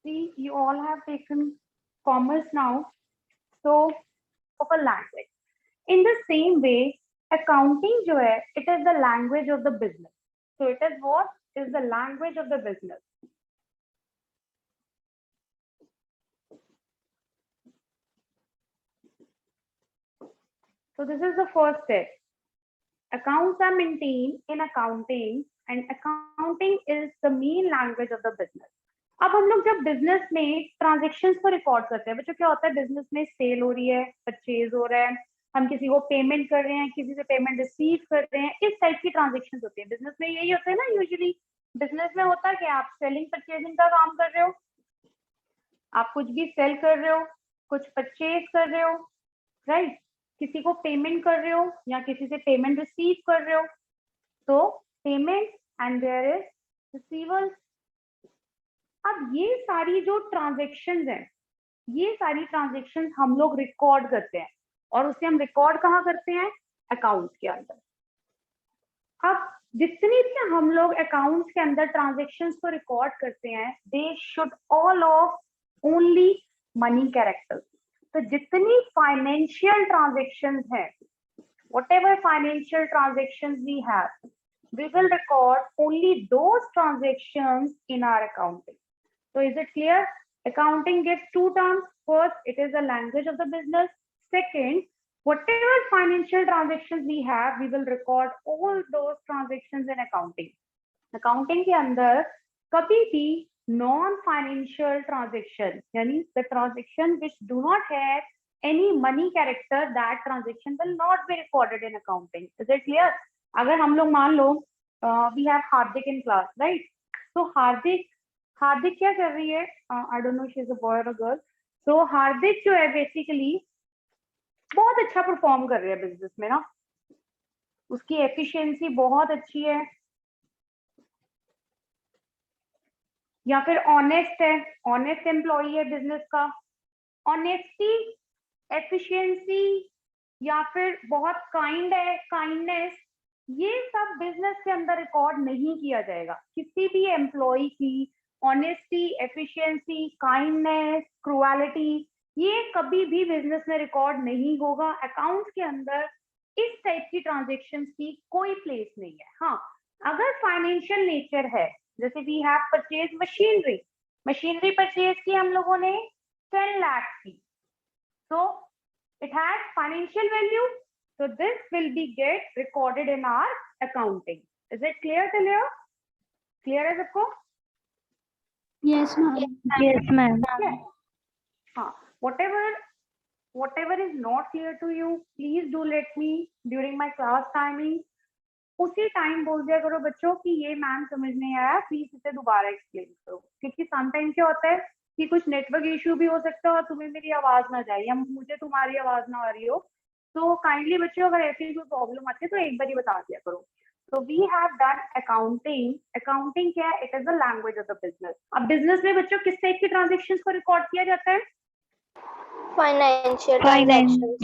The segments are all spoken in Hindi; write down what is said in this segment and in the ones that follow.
See, you all have taken commerce now, so of a language. In the same way, accounting जो है, it is the language of the business. So it is what is the language of the business. So this is the first step. Accounts are maintained in accounting and accounting is the main language of the business. अब हम लोग जब बिजनेस में ट्रांजेक्शन्स को रिकॉर्ड करते हैं, बच्चों क्या होता है, बिजनेस में सेल हो रही है, परचेज हो रहा है, हम किसी को पेमेंट कर रहे हैं, किसी से पेमेंट रिसीव कर रहे हैं, इस टाइप की ट्रांजेक्शन्स होती है बिजनेस में। यही होता है ना, यूजुअली बिजनेस में होता है कि आप सेलिंग परचेजिंग का काम कर रहे हो, आप कुछ भी सेल कर रहे हो, कुछ परचेज कर रहे हो, राइट, किसी को पेमेंट कर रहे हो या किसी से पेमेंट रिसीव कर रहे हो, तो payment and there is receival. अब ये सारी जो ट्रांजेक्शन्स हैं, ये सारी ट्रांजेक्शन्स हम लोग रिकॉर्ड करते हैं और उसे हम रिकॉर्ड कहाँ करते हैं, अकाउंट्स के अंदर। अब जितनी भी हम लोग अकाउंट्स के अंदर ट्रांजेक्शन्स को रिकॉर्ड करते हैं, they should all of only money characters. तो जितनी फाइनेंशियल ट्रांजेक्शन्स हैं, whatever financial transactions we have, we will record only those transactions in our accounting. So is it clear? Accounting gives two terms. First, it is the language of the business. Second, whatever financial transactions we have, we will record all those transactions in accounting. Accounting के अंदर कभी भी non-financial transaction, यानी the transaction which do not have any money character, that transaction will not be recorded in accounting. Is it clear? अगर हम लोग मान लो we have Hardik in class, right? So हार्दिक क्या कर रही है, I don't know she is a boy और अ गर्ल। सो हार्दिक जो है बेसिकली बहुत अच्छा परफॉर्म कर रही है बिजनेस में ना, उसकी एफिशिएंसी बहुत अच्छी है, या फिर ऑनेस्ट है, ऑनेस्ट एम्प्लॉई है बिजनेस का। ऑनेस्टी, एफिशिएंसी या फिर बहुत काइंड है, काइंडनेस, ये सब बिजनेस के अंदर रिकॉर्ड नहीं किया जाएगा। किसी भी एम्प्लॉय की ऑनेस्टी, एफिशिएंसी, काइंडनेस, क्रुएलिटी, ये कभी भी बिजनेस में रिकॉर्ड नहीं होगा। अकाउंट्स के अंदर इस टाइप की ट्रांजेक्शन्स की कोई प्लेस नहीं है। हाँ, अगर फाइनेंशियल नेचर है, जैसे we have purchase machinery, machinery purchase की हम लोगों ने 10 लाख की, so it has financial value, so this will be get recorded in our accounting. Is it clear till here? Clear है सबको? Yes, ma'am. Yes, ma'am. हाँ, whatever is not clear to you, please do let me during my class timing. उसी टाइम बोल दिया करो बच्चों कि ये मैम समझ नहीं आया, प्लीज इसे दोबारा एक्सप्लेन करो, क्योंकि समटाइम क्या होता है कि कुछ नेटवर्क इशू भी हो सकता है और तुम्हें मेरी आवाज ना जाए या मुझे तुम्हारी आवाज ना आ रही हो। तो काइंडली बच्चों, अगर ऐसी कोई प्रॉब्लम आती है तो एक बार ही बता दिया करो। तो we have done accounting. Accounting क्या है? It is the language of the business. अब बिजनेस में बच्चों किस टाइप की ट्रांजेक्शन्स को रिकॉर्ड किया जाता है? Financial transactions.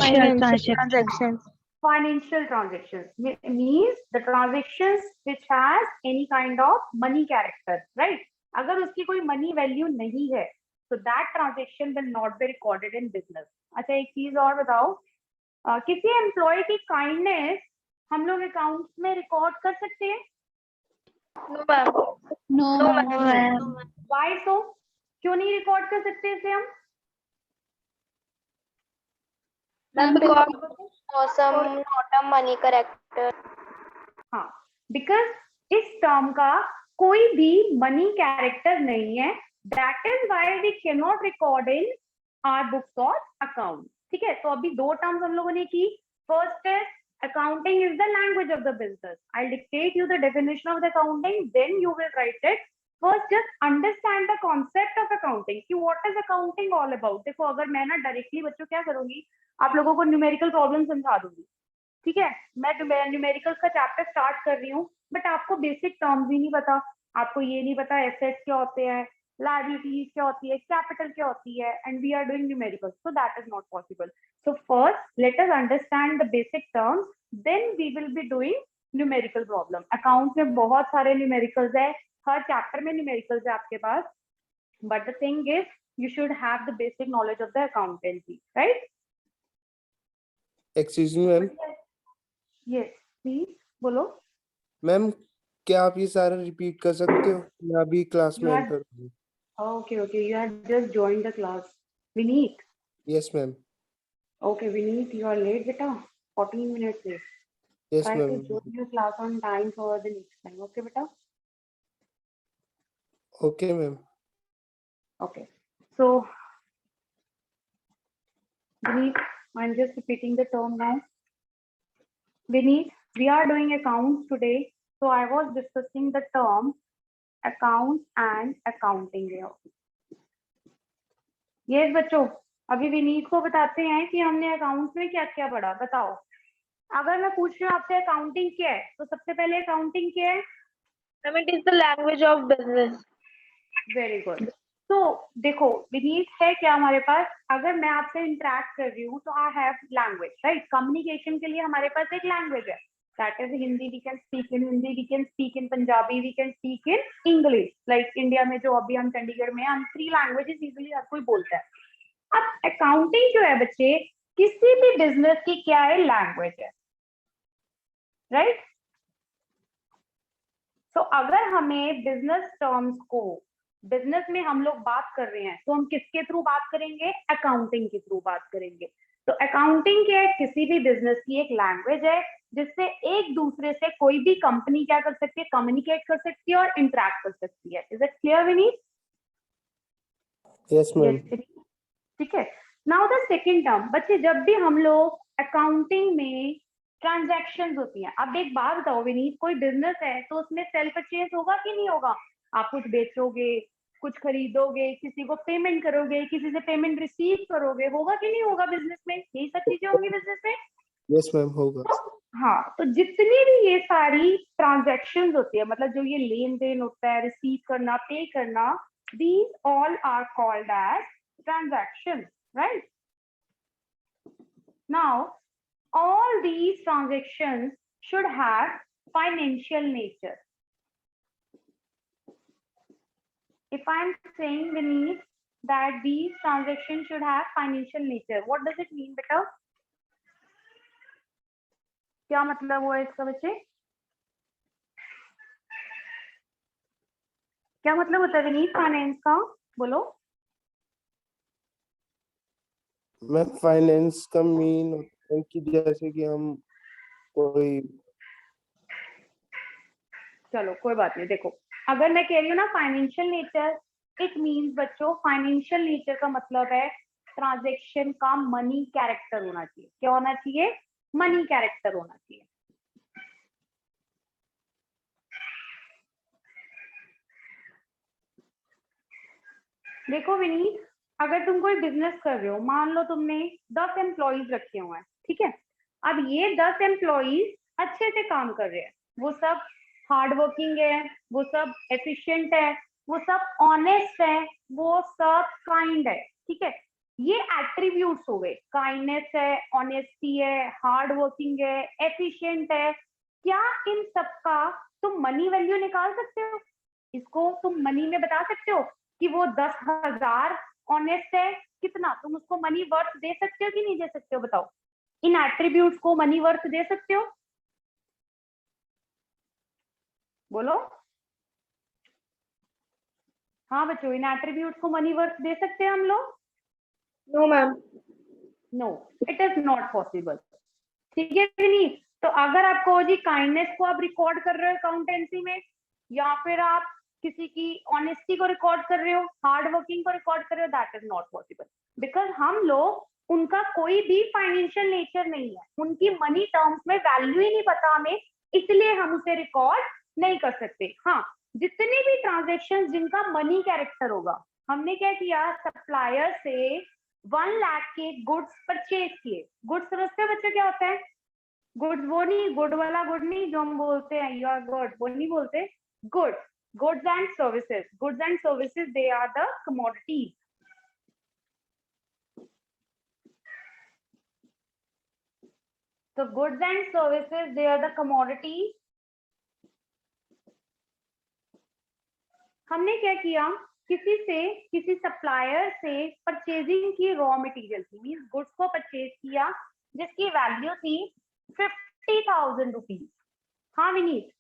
Financial transactions means the transactions which has any kind of money character, right? अगर उसकी कोई money value नहीं है, so that transaction will not be recorded in business. अच्छा, एक चीज और बताओ, किसी एम्प्लॉय की काइंडनेस हम लोग अकाउंट्स में रिकॉर्ड कर सकते हैं? No, ma'am. No, ma'am. Why so? क्यों नहीं रिकॉर्ड कर सकते इसे हम? Because not a money character. हाँ, बिकॉज इस टर्म का कोई भी मनी कैरेक्टर नहीं है, that is why we can not record in our books of account. ठीक है, तो अभी दो टर्म्स हम लोगों ने की। First is accounting is the language of the business. I'll dictate you the definition of the accounting, then you will write it. First, just understand the concept of accounting कि what is accounting all about. देखो, अगर मैं ना डायरेक्टली बच्चों क्या करूंगी, आप लोगों को न्यूमेरिकल प्रॉब्लम समझा दूंगी, ठीक है, मैं न्यूमेरिकल्स का चैप्टर स्टार्ट कर रही हूँ, बट आपको बेसिक टर्म्स ही नहीं पता, आपको ये नहीं पता एसेट्स क्या होते हैं, लायबिलिटीज क्या होती है, कैपिटल क्या होती है, and we are doing numericals, so that is not possible. So first let us understand the basic terms, then we will be doing numerical problem. Account में बहुत सारे न्यूमेरिकल्स है, हर चैप्टर में न्यूमेरिकल्स है आपके पास, but the thing is you should have the basic knowledge of the accountancy, right? Excuse me ma'am, Yes, please बोलो. मैम क्या आप ये सारा रिपीट कर सकते हो? मैं अभी क्लास में You are- एंटर हूँ. Okay, you have just joined the class. Vineet. Yes ma'am. Okay, Vineet, you are late, beta. 14 minutes late. Yes Try to ma'am. join your class on time for the next time. Okay, beta. Okay ma'am. Okay. So, Vineet, I'm just repeating the term now. Vineet, we are doing accounts today. So I was discussing the term accounts and accounting here. Yes, बच्चों, अभी विनीत को बताते हैं कि हमने अकाउंट्स में क्या क्या पढ़ा. बताओ, अगर मैं पूछ रही हूँ आपसे अकाउंटिंग क्या है, तो सबसे पहले अकाउंटिंग क्या है? It is the language of business. Very good. तो देखो विनीत है क्या हमारे पास, अगर मैं आपसे इंटरेक्ट कर रही हूँ तो I have language, right? Communication के लिए हमारे पास एक लैंग्वेज है, that is Hindi. We can speak in Hindi, we can speak in Punjabi, we can speak in English. Like India में जो अभी हम चंडीगढ़ में हम 3 लैंग्वेजेस इजीली हर कोई बोलता है. अब अकाउंटिंग जो है बच्चे, किसी भी बिजनेस की क्या है? लैंग्वेज है, राइट? तो अगर हमें बिजनेस टर्म्स को, बिजनेस में हम लोग बात कर रहे हैं, तो हम किसके थ्रू बात करेंगे? अकाउंटिंग के थ्रू बात करेंगे. तो अकाउंटिंग क्या है? किसी भी बिजनेस की एक लैंग्वेज है जिससे एक दूसरे से कोई भी कंपनी क्या कर सकती है? कम्युनिकेट कर सकती है और इंटरेक्ट कर सकती है. Is it clear Vineet? Yes ma'am. ठीक है. नाउ द सेकंड टर्म बच्चे, जब भी हम लोग अकाउंटिंग में ट्रांजैक्शंस होती हैं, अब एक बात बताओ विनीत, कोई बिजनेस है तो उसमें सेल परचेज होगा कि नहीं होगा? आप कुछ बेचोगे, कुछ खरीदोगे, किसी को पेमेंट करोगे, किसी से पेमेंट रिसीव करोगे, होगा कि नहीं होगा बिजनेस में? यही सब चीजें होंगी बिजनेस में. यस मैम होगा. हाँ, तो जितनी भी ये सारी ट्रांजैक्शंस होती है, मतलब जो ये लेन देन होता है, रिसीव करना, पे करना, these all are called as transactions, right? Now, all these transactions should have financial nature. If I'm saying Vineet that these transactions should have financial nature, what does it mean, beta? क्या मतलब हुआ इसका बच्चे? क्या मतलब होता है विनीत फाइनेंस का? बोलो. मैं फाइनेंस का मीन होता है कि जैसे कि हम कोई, चलो कोई बात नहीं. देखो, अगर मैं कह रही हूँ ना फाइनेंशियल नेचर, इट मीन्स बच्चों, फाइनेंशियल नेचर का मतलब है ट्रांजैक्शन का मनी कैरेक्टर होना चाहिए. क्या होना चाहिए? मनी कैरेक्टर होना चाहिए. देखो विनीत, अगर तुम कोई बिजनेस कर रहे हो, मान लो तुमने 10 एम्प्लॉइज रखे हुए हैं, ठीक है? अब ये 10 एम्प्लॉइज अच्छे से काम कर रहे हैं, वो सब हार्ड वर्किंग है, वो सब एफिशिएंट है, वो सब ऑनेस्ट है, वो सब काइंड है, ठीक है? ये एट्रीब्यूट्स हो गए. काइंडनेस है, ऑनेस्टी है, हार्ड वर्किंग है, एफिशिएंट है. क्या इन सबका तुम मनी वैल्यू निकाल सकते हो? इसको तुम मनी में बता सकते हो कि वो 10,000 ऑनेस्ट है, कितना तुम उसको मनी वर्थ दे सकते हो कि नहीं दे सकते हो? बताओ, इन एट्रीब्यूट्स को मनी वर्थ दे सकते हो? बोलो. हाँ बच्चों, इन एट्रीब्यूट्स को मनी वर्थ दे सकते हैं हम लोग? No, ma'am. No, it is not possible. ठीक है विनीत? तो अगर आप कहो जी काइंडनेस को आप रिकॉर्ड कर रहे हो अकाउंटेंसी में, या फिर आप किसी की ऑनेस्टी को रिकॉर्ड कर रहे हो, हार्ड वर्किंग को रिकॉर्ड कर रहे हो, that is not possible. Because हम लोग उनका कोई भी फाइनेंशियल नेचर नहीं है, उनकी मनी टर्म्स में वैल्यू ही नहीं पता हमें, इसलिए हम उसे रिकॉर्ड नहीं कर सकते. हाँ, जितनी भी ट्रांजेक्शन जिनका मनी कैरेक्टर होगा, हमने क्या किया, सप्लायर से 1 लाख के गुड्स परचेज किए. गुड्स समझते हो बच्चे क्या होता है? गुड्स वो नहीं, गुड वाला गुड नहीं जो हम बोलते हैं यू आर गुड, वो नहीं बोलते. Goods, goods and services. Goods and services, they are the commodities. So goods and services, they are the commodities. हमने क्या किया किसी सप्लायर से परचेजिंग की रॉ मटेरियल की, मीन्स गुड्स को परचेज किया जिसकी वैल्यू थी 50,000 रुपीज। हाँ विनीत,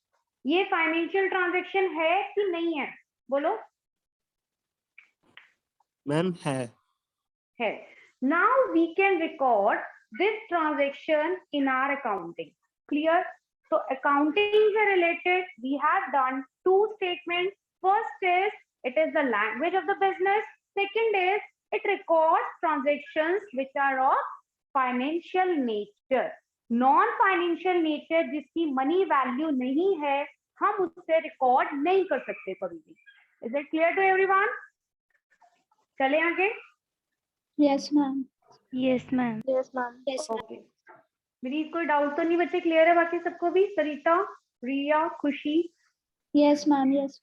ये फाइनेंशियल ट्रांजेक्शन है कि नहीं है, बोलो। मैम है। Now we can record this transaction in our accounting. Clear? So accounting से related we have done two statements. First is it is the language of the business. Second is it records transactions which are of financial nature. Non-financial nature जिसकी money value नहीं है, हम उससे record नहीं कर सकते कभी भी. Is it clear to everyone? चले आगे. Yes, ma'am. Yes, ma'am. Yes, ma'am. Yes, ma'am. Okay, मेरी कोई डाउट तो नहीं बच्चे, क्लियर है बाकी सबको भी? सरिता, रिया, खुशी? Yes, ma'am. Yes.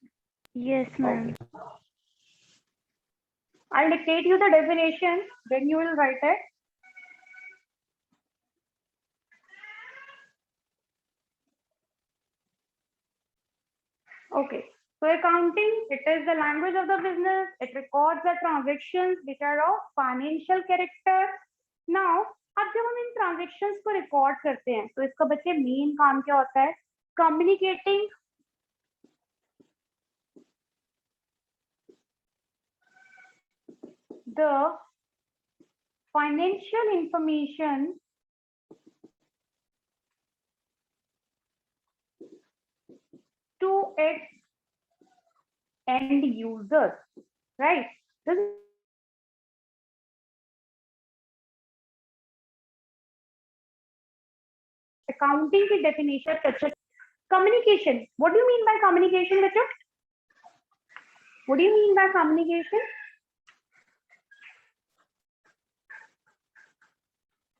Yes, ma'am. I'll dictate you the definition, then you will write it. Okay, so accounting, it is the language of the business. It records the transactions which are of financial character. Now, अब जब हम इन ट्रांजेक्शंस को रिकॉर्ड करते हैं तो इसका बच्चे मेन काम क्या होता है? Communicating the financial information to its end users, right? This is accounting की definition. Communication. What do you mean by communication, बच्चों? What do you mean by communication?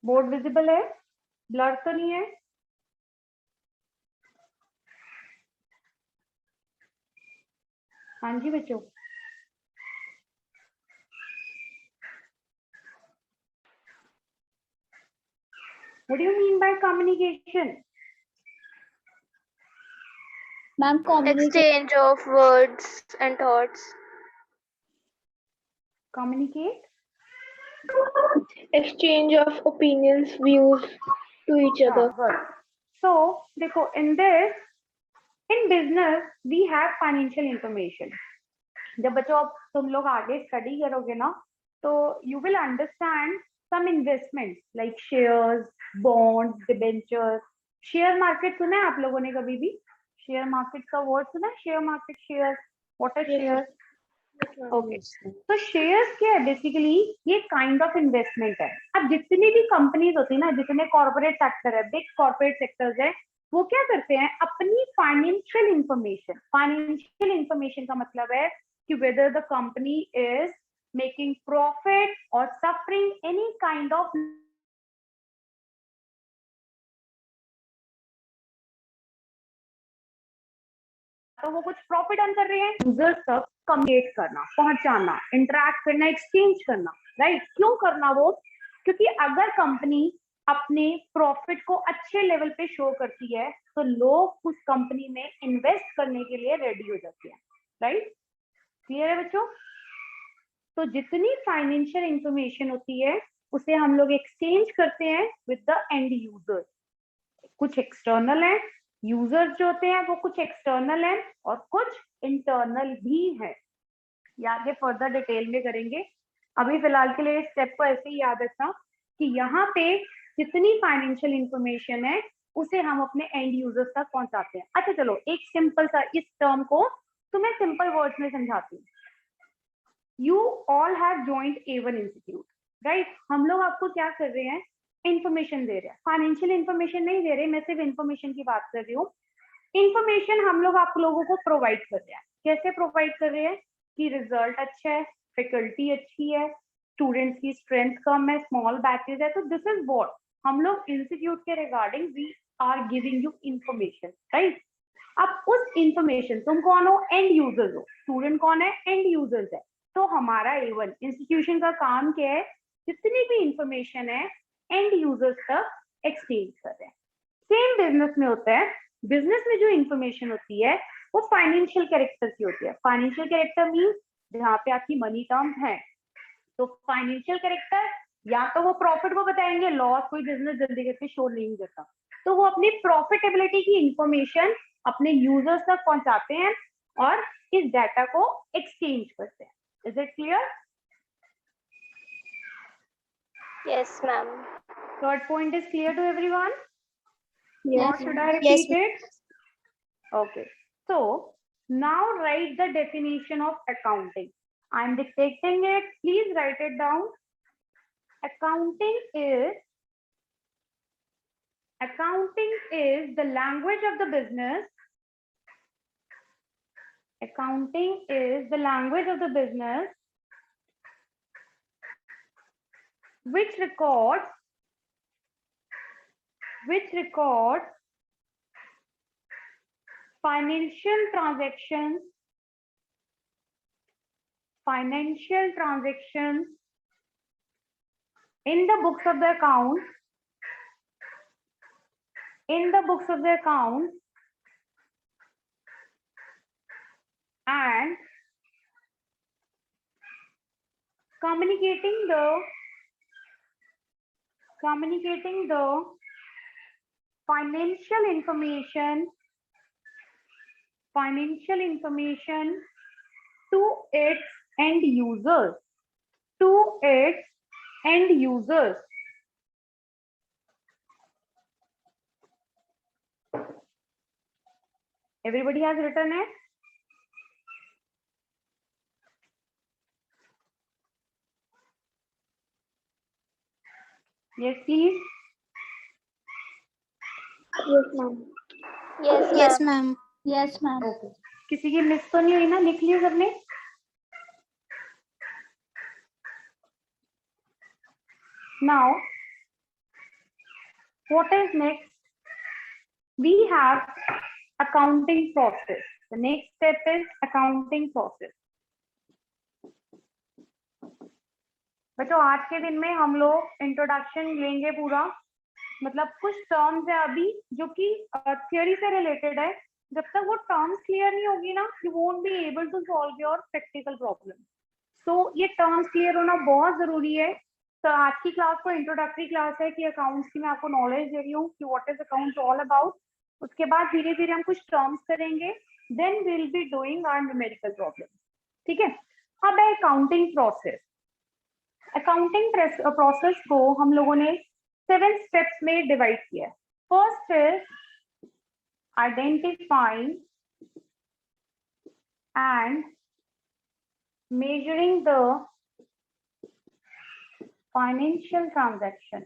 Board visible है? ब्लर तो नहीं है? हाँ जी बच्चों. What do you mean by communication? Ma'am, communicate. Exchange of words and thoughts. Communicate. Exchange of opinions, views to each other. Good. So देखो, in business we have financial information. जब बच्चों अब तुम लोग आगे स्टडी करोगे ना, तो you will understand some investments like shares, bonds, debentures. Share market सुना है आप लोगों ने कभी भी? शेयर मार्केट का वर्ड सुना है? Share market, share, what are share? Okay, तो शेयर्स क्या है? बेसिकली ये काइंड ऑफ इन्वेस्टमेंट है. अब जितनी भी कंपनीज होती है ना, जितने कॉर्पोरेट सेक्टर है, बिग कॉर्पोरेट सेक्टर्स है, वो क्या करते हैं? अपनी फाइनेंशियल इंफॉर्मेशन का मतलब है कि whether the company is making profit or suffering any kind of तो वो कुछ प्रॉफिट अर्न कर रहे हैं, यूजर्स तक कम्युनिकेट करना, पहुंचाना, इंटरैक्ट करना, एक्सचेंज करना, राइट? क्यों करना वो? क्योंकि अगर कंपनी अपने प्रॉफिट को अच्छे लेवल पे शो करती है तो लोग उस कंपनी में इन्वेस्ट करने के लिए रेडी हो जाते हैं, राइट? क्लियर है बच्चों? तो जितनी फाइनेंशियल इंफॉर्मेशन होती है उसे हम लोग एक्सचेंज करते हैं विद द एंड यूजर. कुछ एक्सटर्नल है, यूजर्स जो होते हैं वो कुछ एक्सटर्नल है और कुछ इंटरनल भी है. ये आगे फर्दर डिटेल में करेंगे. अभी फिलहाल के लिए इस स्टेप को ऐसे ही याद रखना कि यहाँ पे जितनी फाइनेंशियल इंफॉर्मेशन है उसे हम अपने एंड यूजर्स तक पहुंचाते हैं. अच्छा चलो, एक सिंपल सा इस टर्म को तुम्हें सिंपल वर्ड्स में समझाती हूँ. You all have joined A1 institute, right? हम लोग आपको क्या कर रहे हैं? इंफॉर्मेशन दे रहे हैं. फाइनेंशियल इंफॉर्मेशन नहीं दे रहे, मैं सिर्फ इंफॉर्मेशन की बात कर रही हूँ. इंफॉर्मेशन हम लोग आप लोगों को प्रोवाइड कर रहे हैं. कैसे प्रोवाइड कर रहे हैं? कि रिजल्ट अच्छा है, फैकल्टी अच्छी है, स्टूडेंट्स की स्ट्रेंथ कम है, स्मॉल बैचेस है. तो दिस इज व्हाट हम लोग इंस्टीट्यूट के regarding we are giving you information, right? अब उस इंफॉर्मेशन, तुम कौन हो? एंड यूजर्स हो. स्टूडेंट कौन है? एंड यूजर्स है. तो हमारा A1 इंस्टीट्यूशन का काम क्या है? जितनी भी इंफॉर्मेशन है एंड यूजर्स तक एक्सचेंज कर रहे हैं. सेम बिजनेस में होता है. बिजनेस में जो इंफॉर्मेशन होती है वो फाइनेंशियल कैरेक्टर की होती है. फाइनेंशियल कैरेक्टर मींस जहाँ पे आपकी मनी टर्म्स हैं। तो फाइनेंशियल कैरेक्टर या तो वो प्रॉफिट को बताएंगे, लॉस कोई बिजनेस जल्दी करके शो नहीं करता, तो वो अपनी प्रॉफिटेबिलिटी की इंफॉर्मेशन अपने यूजर्स तक पहुंचाते हैं और इस डाटा को एक्सचेंज करते हैं। Is it clear? Yes, ma'am. Third point is clear to everyone? Yes, Or should I ma'am. repeat it? Okay. So now write the definition of accounting. I am dictating it. Please write it down. Accounting is the language of the business. Accounting is the language of the business which records financial transactions in the books of the account and communicating the financial information to its end users. Everybody has written it? Yes, please. Yes, ma'am. Yes, ma'am. Yes, ma'am. Okay. किसी की मिस तो नहीं हुई ना? लिख लिया सबने? Now, what is next? We have accounting process. The next step is accounting process. बच्चों आज के दिन में हम लोग इंट्रोडक्शन लेंगे पूरा, मतलब कुछ टर्म्स है अभी जो कि थ्योरी से रिलेटेड है। जब तक वो टर्म्स क्लियर नहीं होगी ना, you won't be able to solve your practical problem. तो ये टर्म्स क्लियर होना बहुत जरूरी है। तो आज की क्लास को इंट्रोडक्टरी क्लास है कि अकाउंट्स की मैं आपको नॉलेज दे रही हूँ कि what is accounts all about. उसके बाद धीरे धीरे हम कुछ टर्म्स करेंगे, then we will be doing our numerical problem. ठीक है, अब है अकाउंटिंग प्रोसेस। अकाउंटिंग प्रोसेस को हम लोगों ने 7 स्टेप्स में डिवाइड किया है। First is identifying and measuring the financial transaction.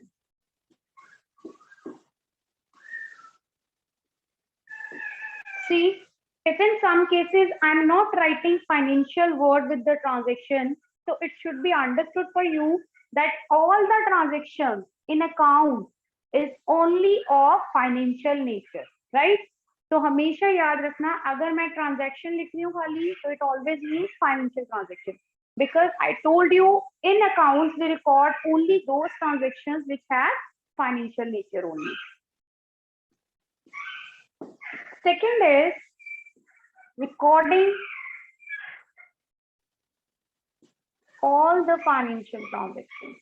See, if in some cases I'm not writing financial word with the transaction, so it should be understood for you that all the transactions in account is only of financial nature, right? तो हमेशा याद रखना, अगर मैं ट्रांजैक्शन लिख रही हूँ खाली, तो it always means financial transaction, because I told you in accounts we record only those transactions which have financial nature only. Second is recording all the financial transactions.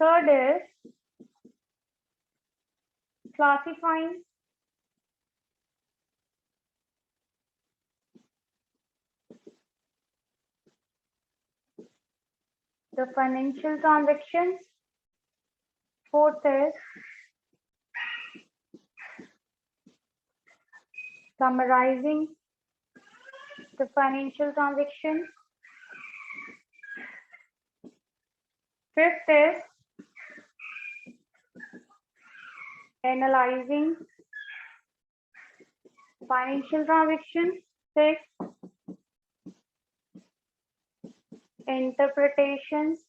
Third is classifying the financial transactions. Fourth is summarizing the financial transactions. Fifth is analyzing financial transactions. Sixth, interpretations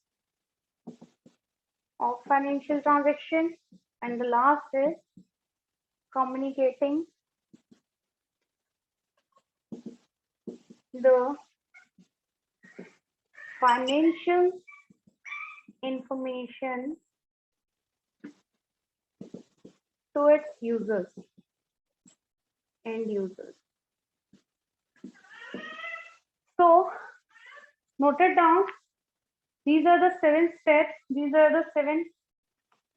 of financial transactions. And the last is communicating the financial information to its users, end users. So note it down. These are the 7 steps. These are the 7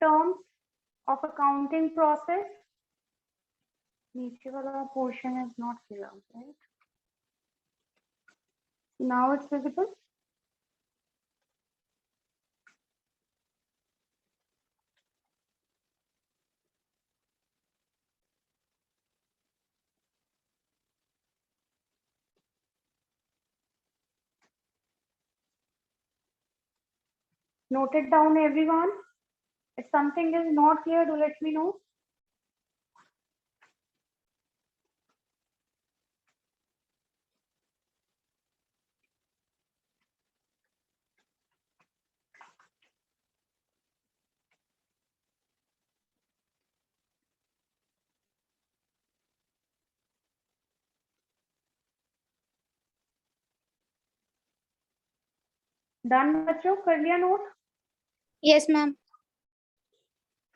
terms of accounting process. नीचे वाला portion is not clear, right? Now it's visible. Note it down, everyone. If something is not clear, do let me know. Done, बच्चों? कर लिया note? Yes, ma'am.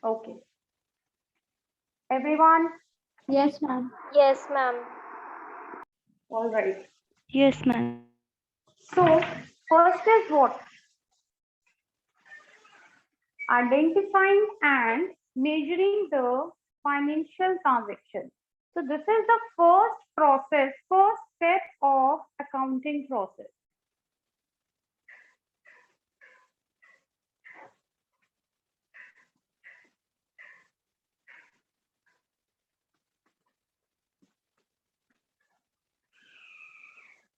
Okay. Everyone? Yes, ma'am. Yes, ma'am. All right. Yes, ma'am. So, first is what? Identifying and measuring the financial transaction. So, this is the first process, first step of accounting process.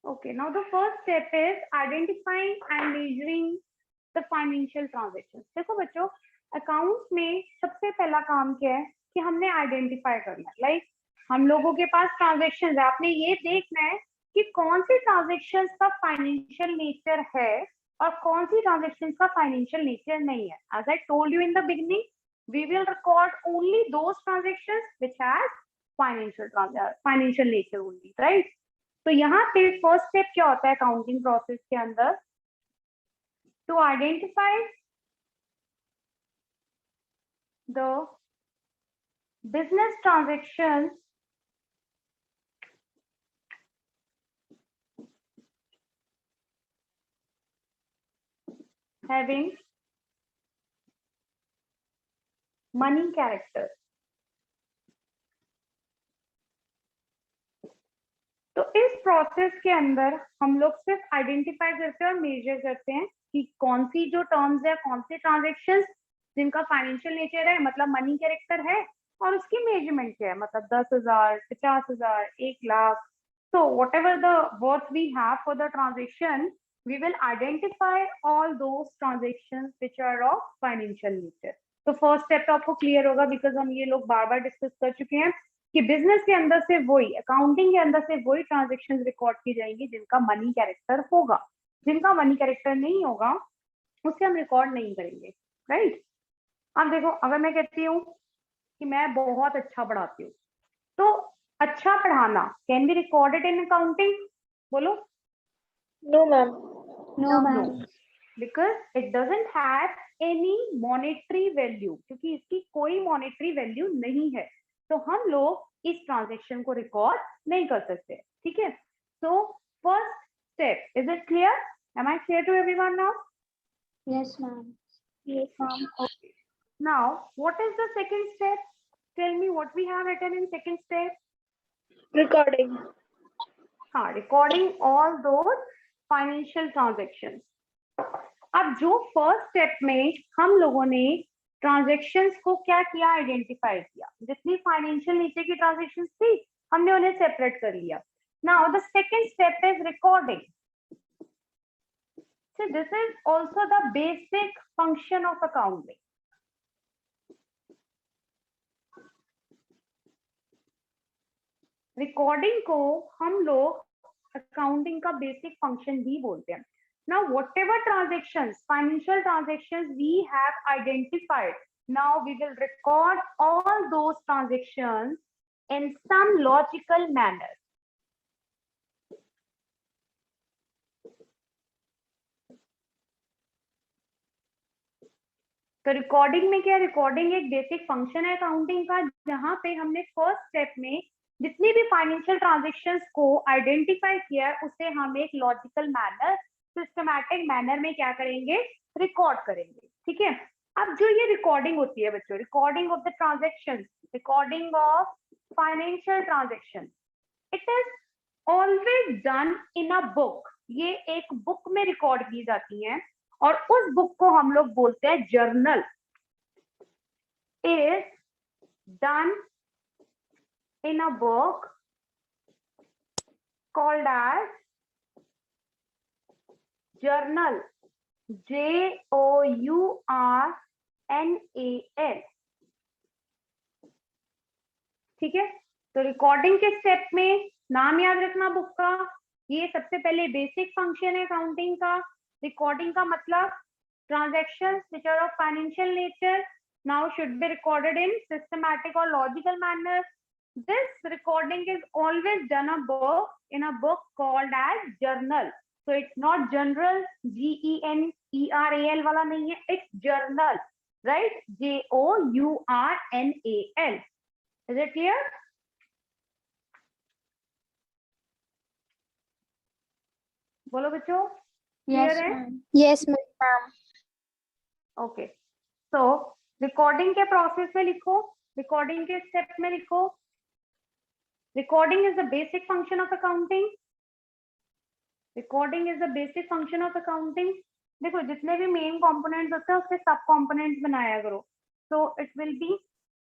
Okay, now the first step is identifying and measuring the financial transactions. देखो बच्चों, अकाउंट्स में सबसे पहला काम क्या है कि हमने आइडेंटिफाई करना है. लाइक हम लोगों के पास ट्रांजेक्शन है, आपने ये देखना है कि कौन सी ट्रांजेक्शन का फाइनेंशियल नेचर है और कौन सी ट्रांजेक्शन का फाइनेंशियल नेचर नहीं है. As I told you in the beginning, we will record only those transactions which has financial nature only, right? तो यहाँ पे फर्स्ट स्टेप क्या होता है अकाउंटिंग प्रोसेस के अंदर? To identify the business transactions having money character. तो इस प्रोसेस के अंदर हम लोग सिर्फ आइडेंटिफाई करते हैं और मेजर करते हैं कि कौन सी जो टर्म्स है, कौन सी ट्रांजेक्शंस जिनका फाइनेंशियल नेचर है, मतलब मनी कैरेक्टर है, और उसकी मेजरमेंट क्या है, मतलब 10,000, 50,000, 1,00,000. So whatever the worth we have for the transaction, we will identify all those transactions which are of financial nature. तो फर्स्ट स्टेप तो आपको क्लियर होगा बिकॉज हम ये लोग बार बार डिस्कस कर चुके हैं कि बिजनेस के अंदर से वही, अकाउंटिंग के अंदर से वही ट्रांजेक्शंस रिकॉर्ड की जाएंगी जिनका मनी कैरेक्टर होगा. जिनका मनी कैरेक्टर नहीं होगा उसे हम रिकॉर्ड नहीं करेंगे, राइट? अब देखो, अगर मैं कहती हूँ कि मैं बहुत अच्छा पढ़ाती हूँ, तो अच्छा पढ़ाना can be recorded in accounting? बोलो. No, ma'am. No, ma'am. Because it doesn't have any monetary value, क्योंकि इसकी कोई मॉनेटरी वैल्यू नहीं है, तो हम लोग इस ट्रांजेक्शन को रिकॉर्ड नहीं कर सकते. ठीक है? So first step, is it clear? Am I clear to everyone now? Yes, ma'am. Yes, ma'am. Okay. Now, what is the second step? Tell me what we have written in second step. Recording. हाँ, recording all those financial transactions. अब जो फर्स्ट स्टेप में हम लोगों ने ट्रांजेक्शन्स को क्या किया, आइडेंटिफाई किया. जितनी फाइनेंशियल नेचर की ट्रांजेक्शंस थी हमने उन्हें सेपरेट कर लिया. Now the second step is recording. So this is also the basic function of accounting. Recording को हम लोग अकाउंटिंग का बेसिक फंक्शन भी बोलते हैं. Now, whatever transactions, financial transactions we have identified, now we will record all those transactions in some logical manner. तो रिकॉर्डिंग में क्या, रिकॉर्डिंग एक बेसिक फंक्शन है अकाउंटिंग का, जहां पे हमने फर्स्ट स्टेप में जितनी भी फाइनेंशियल ट्रांजेक्शंस को आइडेंटिफाई किया है उसे हम एक लॉजिकल मैनर, सिस्टमैटिक मैनर में क्या करेंगे, रिकॉर्ड करेंगे। ठीक है, अब जो ये रिकॉर्डिंग होती है बच्चों, recording of the transaction, recording of financial transaction, it is always done in a book. ये एक बुक में रिकॉर्ड की जाती है और उस बुक को हम लोग बोलते हैं journal. Is done in a book called as journal, JOURNAL। ठीक है, तो रिकॉर्डिंग के स्टेप में नाम याद रखना बुक का, ये सबसे पहले बेसिक फंक्शन है अकाउंटिंग का। रिकॉर्डिंग का मतलब transactions which are of financial nature now should be recorded in systematic और logical manner. This recording is always done in a book called as journal. So it's not general, GENERAL वाला नहीं है, it's journal, right? JOURNAL. Is it clear? बोलो बच्चों, Yes, clear है? ma'am. Yes, ma'am. Okay. So recording के प्रोसेस में लिखो, रिकॉर्डिंग के स्टेप में लिखो, recording is the basic function of accounting. Recording is the basic function of accounting. देखो जितने भी मेन कंपोनेंट्स होते हैं उसके सब कंपोनेंट्स बनाया करो, so it will be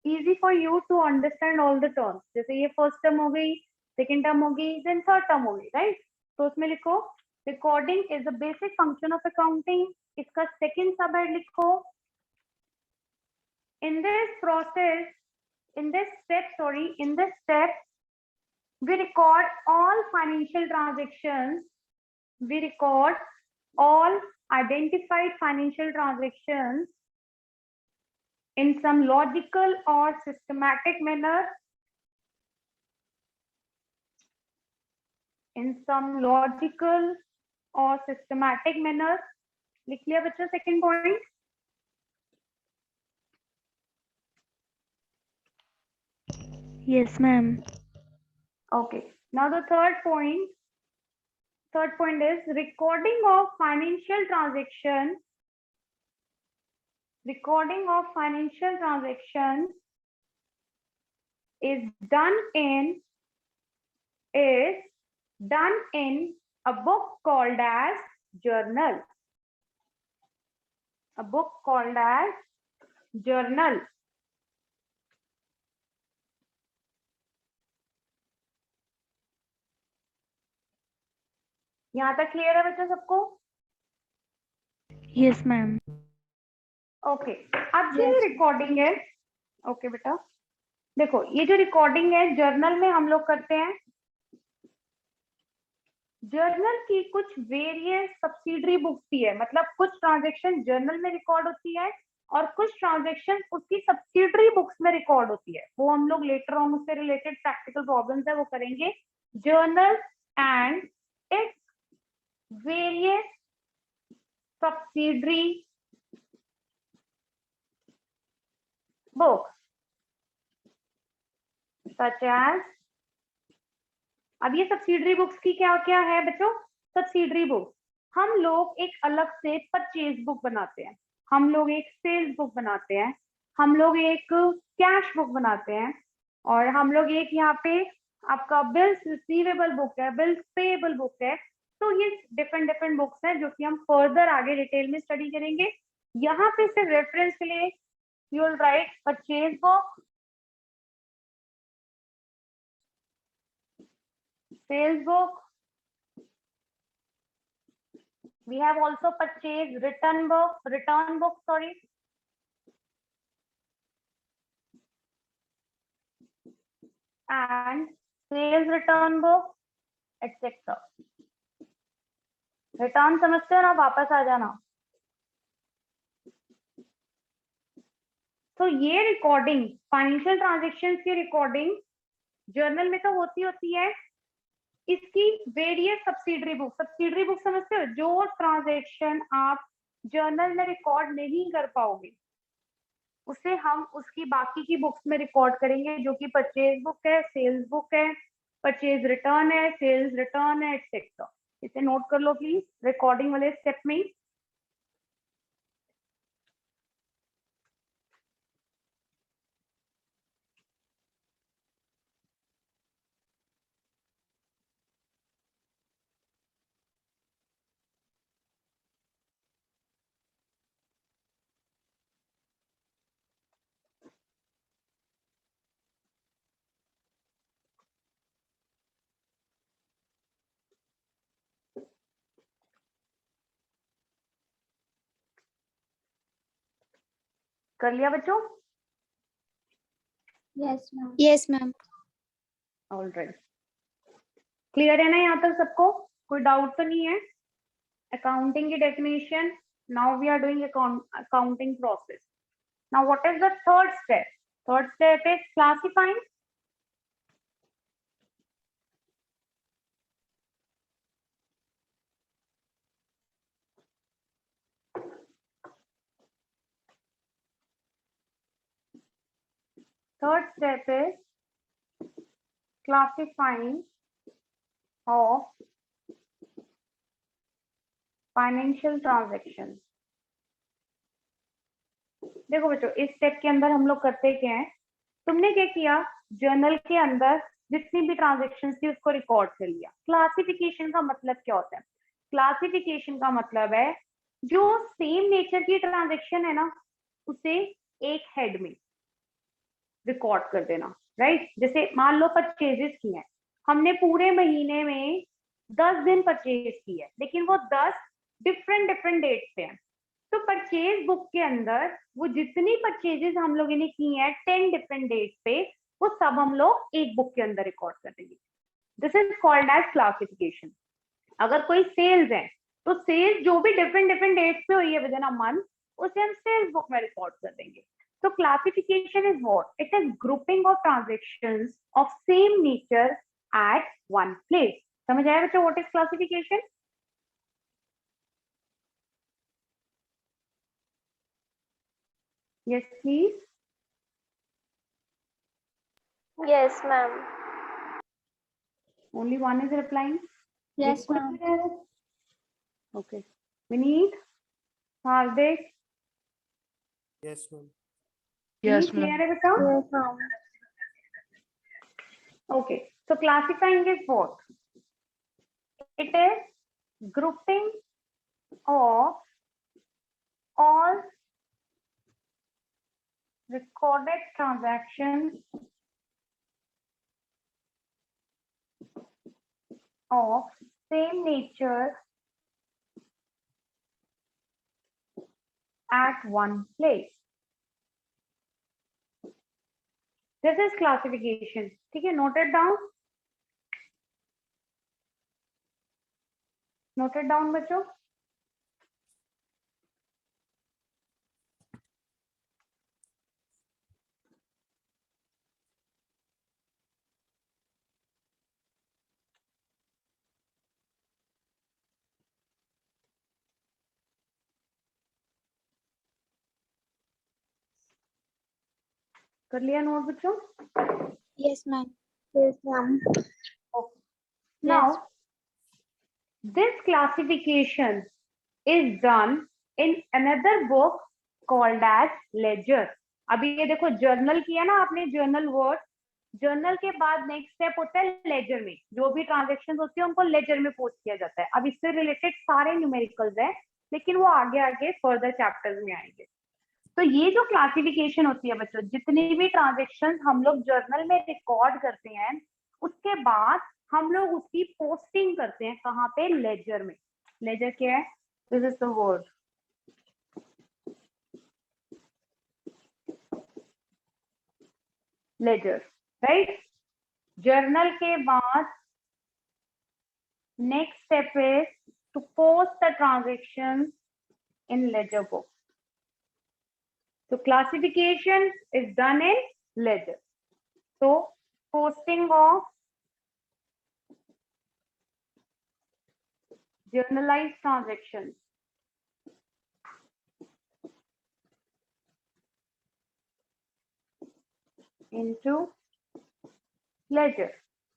easy for you to understand all the terms. जैसे ये फर्स्ट टर्म हो गई, सेकंड टर्म हो गई, देन थर्ड टर्म हो गई, राइट? तो उसमें लिखो recording is the basic function of accounting. इसका सेकंड सब हेड लिखो, in this process, in this step we record all financial transactions, we record all identified financial transactions in some logical or systematic manner, in some logical or systematic manner। लिख लिया बच्चों second point? Yes, ma'am. Okay, now the third point is recording of financial transaction. Recording of financial transactions is done in a book called as journal. A book called as journal. यहाँ तक क्लियर है बच्चों सबको? Yes, ma'am. ओके, अब जो ये रिकॉर्डिंग है, ओके बेटा देखो ये जो रिकॉर्डिंग है जर्नल में हम लोग करते हैं। जर्नल की कुछ वेरियस सब्सिडरी बुक्स भी है, मतलब कुछ ट्रांजैक्शन जर्नल में रिकॉर्ड होती है और कुछ ट्रांजैक्शन उसकी सब्सिडरी बुक्स में रिकॉर्ड होती है। वो हम लोग लेटर ऑन उससे रिलेटेड प्रैक्टिकल प्रॉब्लम्स है वो करेंगे। Journal and its various subsidiary books such as, अब ये सब्सिडरी बुक्स की क्या क्या है बच्चों? सब्सिडरी बुक्स, हम लोग एक अलग से परचेज बुक बनाते हैं, हम लोग एक सेल्स बुक बनाते हैं, हम लोग एक कैश बुक बनाते हैं, और हम लोग एक यहाँ पे आपका बिल्स रिसीवेबल बुक है, बिल्स पेएबल बुक है। तो ये डिफरेंट बुक्स हैं जो कि हम फर्दर आगे डिटेल में स्टडी करेंगे। यहाँ पे सिर्फ रेफरेंस के लिए you will write purchase book, sales book, we have also purchased return book, sorry, and sales return book, etc. Return समझते हो ना, वापस आ जाना। तो ये रिकॉर्डिंग फाइनेंशियल ट्रांजैक्शंस की रिकॉर्डिंग जर्नल में तो होती है, इसकी वेरियस सब्सिडरी बुक समझते हो, जो ट्रांजैक्शन आप जर्नल में रिकॉर्ड नहीं कर पाओगे उसे हम उसकी बाकी की बुक्स में रिकॉर्ड करेंगे, जो कि परचेज बुक है, सेल्स बुक है, परचेज रिटर्न है, सेल्स रिटर्न है, एक्सेट्रा। इसे नोट कर लो प्लीज रिकॉर्डिंग वाले स्टेप में। कर लिया बच्चों? Yes, ma'am. ऑलराइट, क्लियर है ना यहाँ तक सबको? कोई डाउट तो नहीं है? अकाउंटिंग की definition, now we are doing accounting process. Now what is the third step? Third step is classifying. Third step is classifying of financial transactions. देखो बच्चों, इस स्टेप के अंदर हम लोग करते क्या है, तुमने क्या किया, जर्नल के अंदर जितनी भी ट्रांजेक्शन थी उसको रिकॉर्ड कर लिया। क्लासिफिकेशन का मतलब क्या होता है? क्लासिफिकेशन का मतलब है जो सेम नेचर की ट्रांजेक्शन है ना, उसे एक हेड में रिकॉर्ड कर देना, राइट? जैसे मान लो परचेजेस की है, हमने पूरे महीने में 10 दिन परचेज की है, लेकिन वो 10 डिफरेंट डिफरेंट डेट पे हैं। तो परचेज बुक के अंदर वो जितनी परचेजेस हम लोगों ने की हैं 10 डिफरेंट डेट पे, वो सब हम लोग एक बुक के अंदर रिकॉर्ड कर देंगे। This is called as classification. अगर कोई सेल्स है तो सेल्स जो भी डिफरेंट डिफरेंट डेट्स पे हुई है विद इन अ मंथ, उसे हम सेल्स बुक में रिकॉर्ड कर देंगे। So classification is what? It is grouping of transactions of same nature at one place. समझ आया बच्चों what is classification? Yes, please. Yes, ma'am. Only one is replying. Yes, बिल्कुल ma'am. clear है? Okay. Vineet, Hardik, Yes, ma'am. Vineet clear है बेटा? Yes, ma'am. Okay. So classifying is what? It is grouping of all recorded transactions of same nature at one place. This is classification. ठीक है, note it down. Note it down बच्चों. कर लिया नोट बच्चों? Yes, ma'am. Yes, ma'am. Okay. Now, this classification is done in another book called as ledger. अभी ये देखो जर्नल किया ना आपने, जर्नल वर्ड, जर्नल के बाद नेक्स्ट स्टेप होता है लेजर में। जो भी ट्रांजेक्शन होती है उनको लेजर में पोस्ट किया जाता है। अब इससे रिलेटेड सारे न्यूमेरिकल्स है, लेकिन वो आगे आगे फर्दर चैप्टर्स में आएंगे। तो ये जो क्लासिफिकेशन होती है बच्चों, जितनी भी ट्रांजेक्शन हम लोग जर्नल में रिकॉर्ड करते हैं, उसके बाद हम लोग उसकी पोस्टिंग करते हैं कहाँ पे? लेजर में। लेजर क्या है? This is the word ledger, right? Journal के बाद next step is to post the transaction in ledger book. So classification is done in ledger. So posting of journalized transactions into ledger.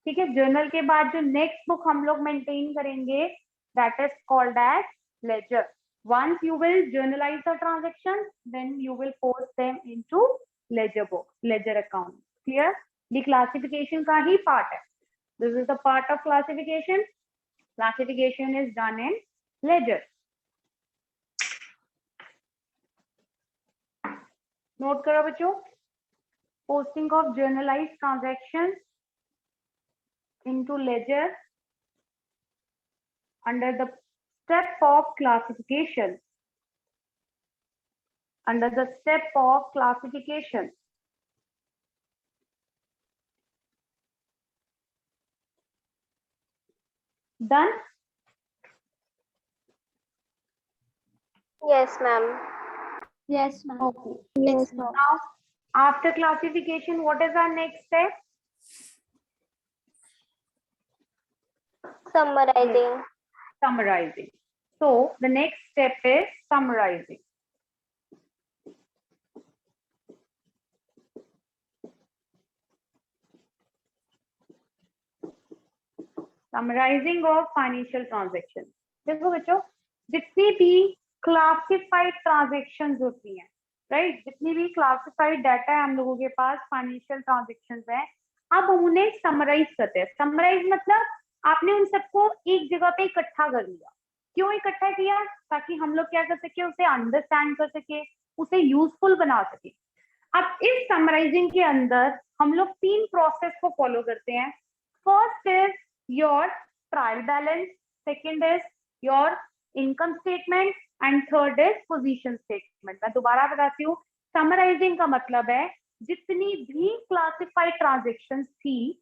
ठीक है, जर्नल के बाद जो नेक्स्ट बुक हम लोग मेंटेन करेंगे that is called as ledger. Once you will journalize the transactions, then you will post them into ledger book, ledger account. Clear? The classification का ही part है. This is the part of classification. Classification is done in ledger. Note करो बच्चों. Posting of journalized transactions into ledger under the step of classification. Under the step of classification. Done? Yes, ma'am. Yes, ma'am. Okay. Yes, ma'am. Now, after classification, what is our next step? Summarizing. Summarizing. So, the next step is summarizing. Summarizing of financial transactions. देखो बच्चों, जितनी भी classified transactions होती हैं, right? जितनी भी classified data है हम लोगों के पास financial transactions हैं, अब हम उन्हें summarize करते हैं. Summarize मतलब आपने उन सबको एक जगह पे इकट्ठा कर लिया. क्यों इकट्ठा किया? ताकि हम लोग क्या कर सके, उसे अंडरस्टैंड कर सके, उसे यूजफुल बना सके. अब इस समराइजिंग के अंदर हम लोग 3 प्रोसेस को फॉलो करते हैं. First is your trial balance, second is your income statement and third is position statement. मैं दोबारा बताती हूँ. समराइजिंग का मतलब है जितनी भी क्लासिफाइड ट्रांजेक्शंस थी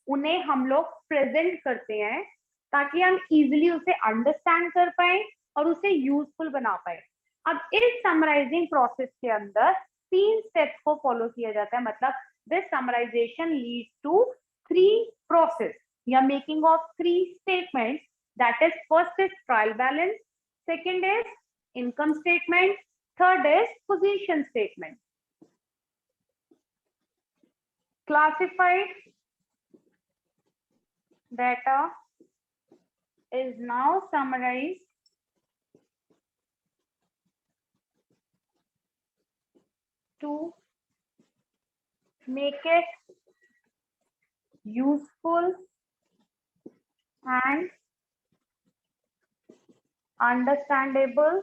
उन्हें हम लोग प्रेजेंट करते हैं ताकि हम इजीली उसे अंडरस्टैंड कर पाए और उसे यूजफुल बना पाए. अब इस समराइजिंग प्रोसेस के अंदर 3 स्टेप्स को फॉलो किया जाता है. मतलब this summarization lead to 3 process या making of 3 statement. That is first is trial balance, second is income statement, third is position statement. Classified data is now summarized to make it useful and understandable.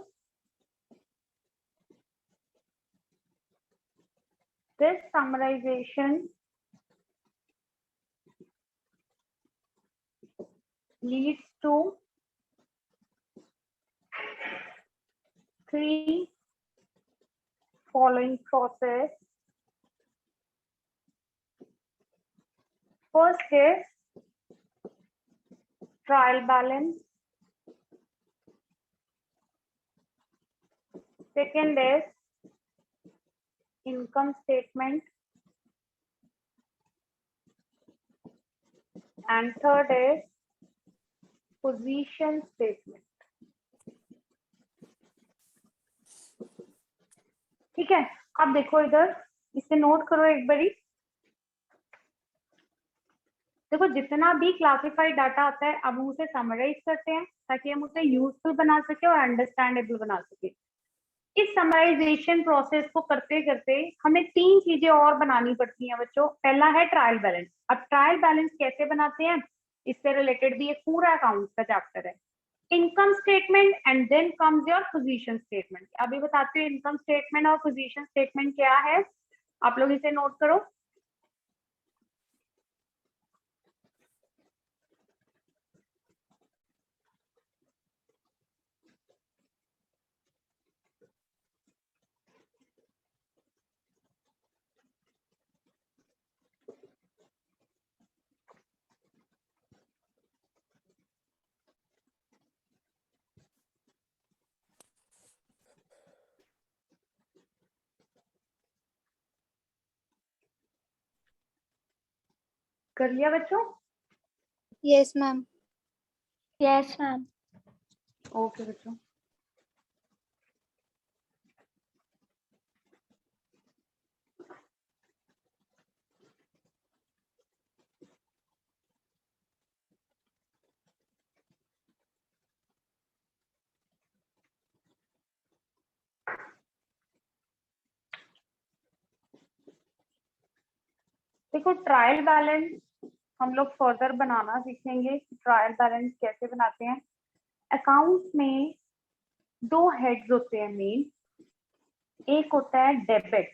This summarization leads to 3 following process. First is trial balance. Second is income statement. And third is position statement. ठीक है, अब देखो इधर, इसे नोट करो एक बारी. देखो जितना भी क्लासिफाइड डाटा आता है अब हम उसे समराइज करते हैं ताकि हम उसे यूजफुल बना सके और अंडरस्टैंडेबल बना सके. इस समराइजेशन प्रोसेस को करते करते हमें 3 चीजें और बनानी पड़ती हैं बच्चों. पहला है ट्रायल बैलेंस. अब ट्रायल बैलेंस कैसे बनाते हैं, इससे रिलेटेड भी एक पूरा अकाउंट का चैप्टर है. Income statement and then comes your position statement. अभी बताती हूँ इनकम स्टेटमेंट और पोजीशन स्टेटमेंट क्या है. आप लोग इसे नोट करो. कर लिया बच्चों? Yes, ma'am. Yes, ma'am. Okay बच्चों. देखो ट्रायल बैलेंस हम लोग फर्दर बनाना सीखेंगे कि ट्रायल बैलेंस कैसे बनाते हैं। अकाउंट में दो हेड्स होते हैं मेन, एक होता है डेबिट,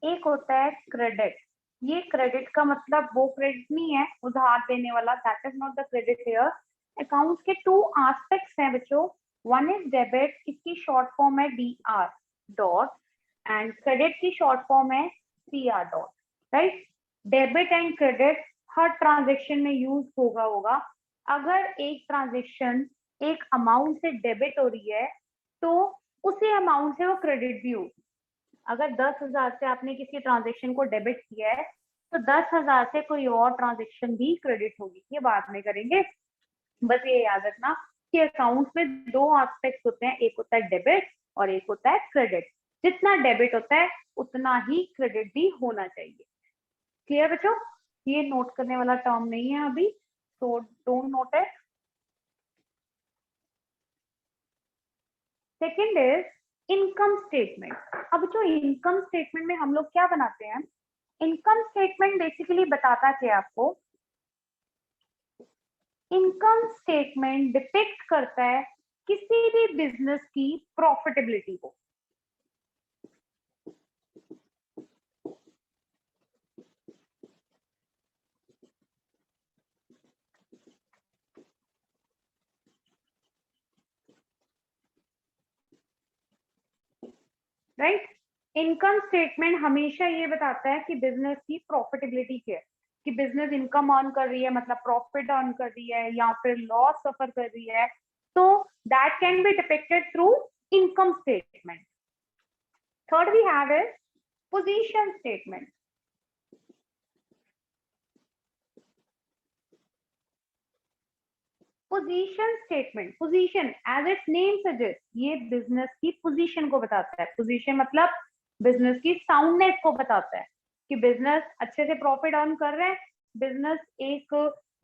एक होता है क्रेडिट। ये क्रेडिट का मतलब वो क्रेडिट नहीं है उधार देने वाला, that is not the credit here. Account के टू एस्पेक्ट्स हैं बच्चों, वन इज डेबिट, इसकी शॉर्ट फॉर्म है DR डॉट, एंड क्रेडिट की शॉर्ट फॉर्म है CR dot, right. Debit and credit her transaction में यूज होगा। अगर एक ट्रांजेक्शन एक अमाउंट से डेबिट हो रही है तो उसी अमाउंट से वो क्रेडिट भी होगी। अगर 10,000 से आपने किसी ट्रांजेक्शन को डेबिट किया है तो 10,000 से कोई और ट्रांजेक्शन भी क्रेडिट होगी, ये बाद में करेंगे। बस ये याद रखना कि अकाउंट में दो एस्पेक्ट्स होते हैं, एक होता है डेबिट और एक होता है क्रेडिट। जितना डेबिट होता है उतना ही क्रेडिट भी होना चाहिए। क्लियर बच्चों? ये नोट करने वाला टर्म नहीं है अभी, तो don't note it. Second is income statement. अब जो इनकम स्टेटमेंट में हम लोग क्या बनाते हैं, इनकम स्टेटमेंट बेसिकली बताता क्या आपको, इनकम स्टेटमेंट डिपिक्ट करता है किसी भी बिजनेस की प्रॉफिटेबिलिटी को। राइट, इनकम स्टेटमेंट हमेशा ये बताता है कि बिजनेस की प्रॉफिटेबिलिटी क्या है, कि बिजनेस इनकम अर्न कर रही है मतलब प्रॉफिट अर्न कर रही है या फिर लॉस सफर कर रही है, तो that can be depicted through income statement. Third we have is position statement. Position statement, position as its name suggest, ये बिजनेस की पोजीशन को बताता है। पोजीशन मतलब बिजनेस की साउंडनेस को बताता है कि बिजनेस अच्छे से प्रॉफिट अर्न कर रहे हैं, बिजनेस एक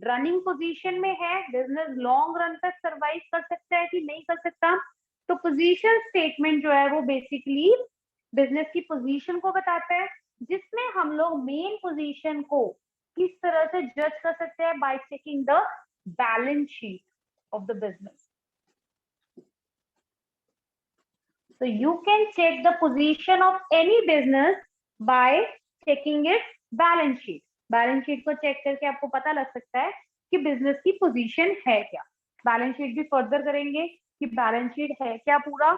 रनिंग पोजीशन में है, बिजनेस लॉन्ग रन तक सरवाइव कर सकता है कि नहीं कर सकता। तो पोजीशन स्टेटमेंट जो है वो बेसिकली बिजनेस की पोजीशन को बताता है, जिसमें हम लोग मेन पोजीशन को किस तरह से जज कर सकते हैं, bye checking the balance sheet of the business. So you can check the position of any business by checking its balance sheet. Balance sheet को चेक करके आपको पता लग सकता है कि बिजनेस की पोजीशन है क्या। बैलेंस शीट भी फर्दर करेंगे कि बैलेंस शीट है क्या पूरा।